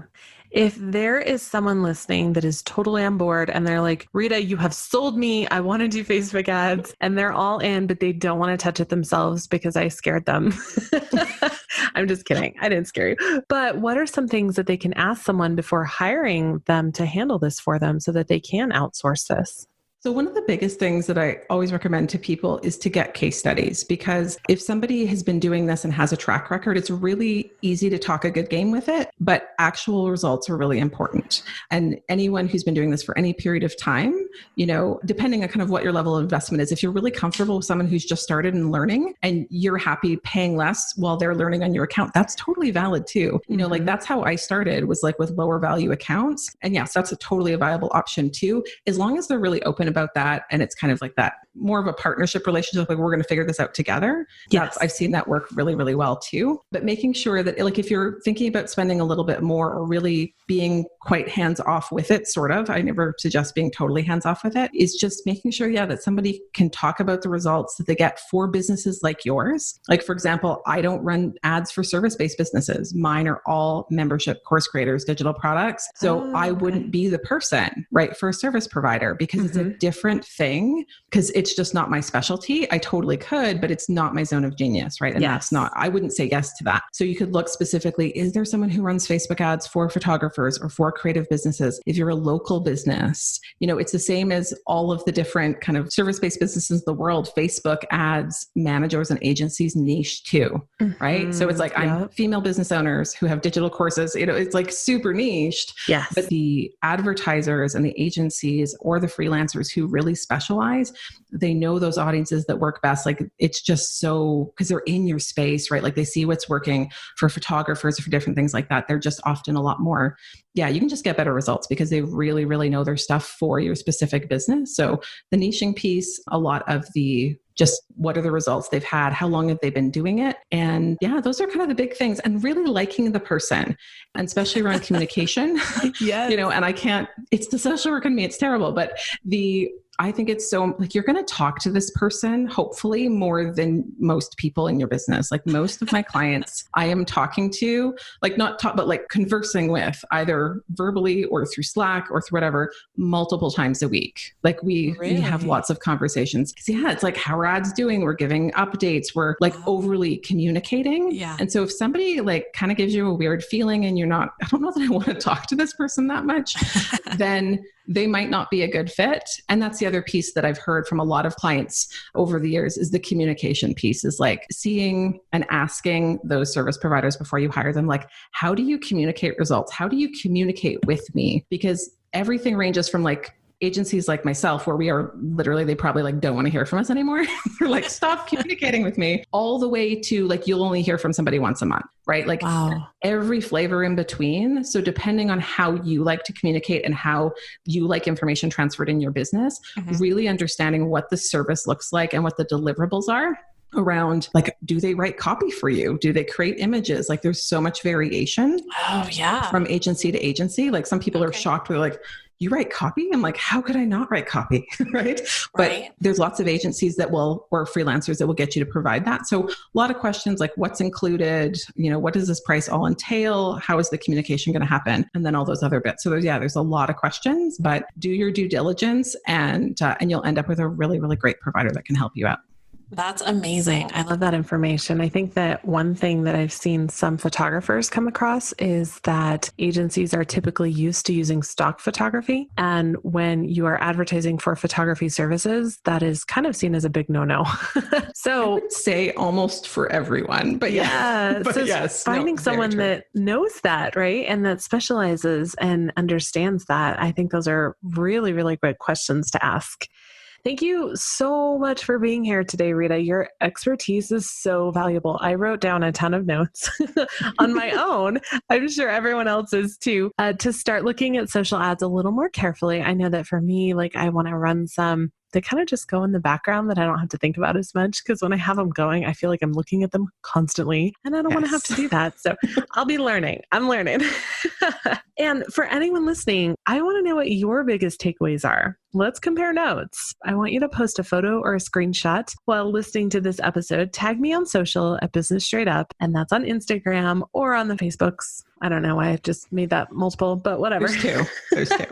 If there is someone listening that is totally on board and they're like, Rita, you have sold me, I want to do Facebook ads, and they're all in, but they don't want to touch it themselves because I scared them. I'm just kidding. I didn't scare you. But what are some things that they can ask someone before hiring them to handle this for them so that they can outsource this? So one of the biggest things that I always recommend to people is to get case studies, because if somebody has been doing this and has a track record, it's really easy to talk a good game with it, but actual results are really important. And anyone who's been doing this for any period of time, depending on kind of what your level of investment is, if you're really comfortable with someone who's just started and learning and you're happy paying less while they're learning on your account, that's totally valid too. Like that's how I started, was like with lower value accounts. And yes, that's a totally viable option too, as long as they're really open about that. And it's kind of like that more of a partnership relationship, like we're going to figure this out together. Yes. I've seen that work really, really well too. But making sure that like, if you're thinking about spending a little bit more or really being quite hands off with it, sort of, I never suggest being totally hands off with it, is just making sure, that somebody can talk about the results that they get for businesses like yours. Like, for example, I don't run ads for service-based businesses. Mine are all membership course creators, digital products. So I wouldn't be the person, right, for a service provider, because it's a different thing, because it's just not my specialty. I totally could, but it's not my zone of genius, right? And that's not, I wouldn't say yes to that. So you could look specifically, is there someone who runs Facebook ads for photographers or for creative businesses? If you're a local business, it's the same as all of the different kind of service-based businesses in the world. Facebook ads managers and agencies niche too, right? So it's like, I'm female business owners who have digital courses, it's like super niched. Yes. But the advertisers and the agencies or the freelancers who really specialize, they know those audiences that work best. Like it's just so, because they're in your space, right? Like they see what's working for photographers or for different things like that. They're just often a lot more, you can just get better results because they really, really know their stuff for your specific business. So the niching piece, a lot of the just what are the results they've had? How long have they been doing it? And those are kind of the big things, and really liking the person, and especially around communication. Yes. And it's the social work in me. It's terrible, but I think it's so like you're going to talk to this person, hopefully more than most people in your business. Like most of my clients I am talking to, like but like conversing with either verbally or through Slack or through whatever, multiple times a week. Like we have lots of conversations. It's like, how are ads doing? We're giving updates. We're like overly communicating. Yeah. And so if somebody like kind of gives you a weird feeling and I don't know that I want to talk to this person that much, then they might not be a good fit. And that's the other piece that I've heard from a lot of clients over the years is the communication piece, is like seeing and asking those service providers before you hire them, like, how do you communicate results? How do you communicate with me? Because everything ranges from like agencies like myself, where we are literally, they probably like don't want to hear from us anymore. They're like, stop communicating with me, all the way to like, you'll only hear from somebody once a month, right? Like every flavor in between. So depending on how you like to communicate and how you like information transferred in your business, really understanding what the service looks like and what the deliverables are around, like, do they write copy for you? Do they create images? Like there's so much variation from agency to agency. Like some people are shocked. They're like, you write copy? I'm like, how could I not write copy? Right? But there's lots of agencies or freelancers that will get you to provide that. So a lot of questions like what's included, what does this price all entail? How is the communication going to happen? And then all those other bits. So there's a lot of questions, but do your due diligence and you'll end up with a really, really great provider that can help you out. That's amazing. I love that information. I think that one thing that I've seen some photographers come across is that agencies are typically used to using stock photography. And when you are advertising for photography services, that is kind of seen as a big no-no. So I would say almost for everyone, but finding someone that knows that, right? And that specializes and understands that. I think those are really, really great questions to ask. Thank you so much for being here today, Rita. Your expertise is so valuable. I wrote down a ton of notes on my own. I'm sure everyone else is too, to start looking at social ads a little more carefully. I know that for me, like I want to run some they kind of just go in the background that I don't have to think about as much, because when I have them going, I feel like I'm looking at them constantly and I don't want to have to do that. So I'll be learning. I'm learning. And for anyone listening, I want to know what your biggest takeaways are. Let's compare notes. I want you to post a photo or a screenshot while listening to this episode. Tag me on social at Business Straight Up, and that's on Instagram or on the Facebooks. I don't know why I've just made that multiple, but whatever. There's two.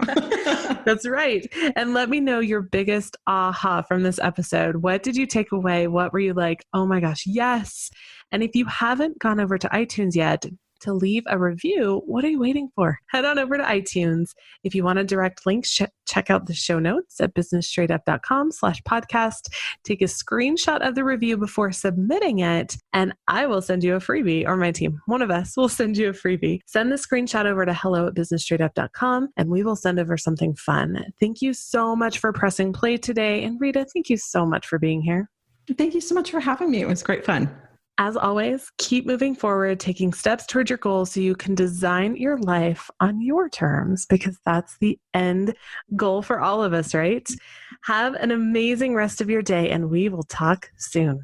That's right. And let me know your biggest aha from this episode. What did you take away? What were you like, oh my gosh, yes. And if you haven't gone over to iTunes yet to leave a review, what are you waiting for? Head on over to iTunes. If you want a direct link, check out the show notes at businessstraightup.com/podcast. Take a screenshot of the review before submitting it, and I will send you a freebie, or my team, one of us will send you a freebie. Send the screenshot over to hello@businessstraightup.com, and we will send over something fun. Thank you so much for pressing play today. And Rita, thank you so much for being here. Thank you so much for having me. It was great fun. As always, keep moving forward, taking steps toward your goals so you can design your life on your terms, because that's the end goal for all of us, right? Have an amazing rest of your day, and we will talk soon.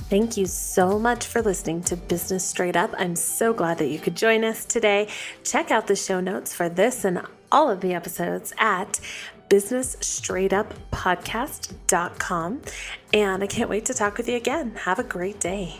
Thank you so much for listening to Business Straight Up. I'm so glad that you could join us today. Check out the show notes for this and all of the episodes at businessstraightuppodcast.com. And I can't wait to talk with you again. Have a great day.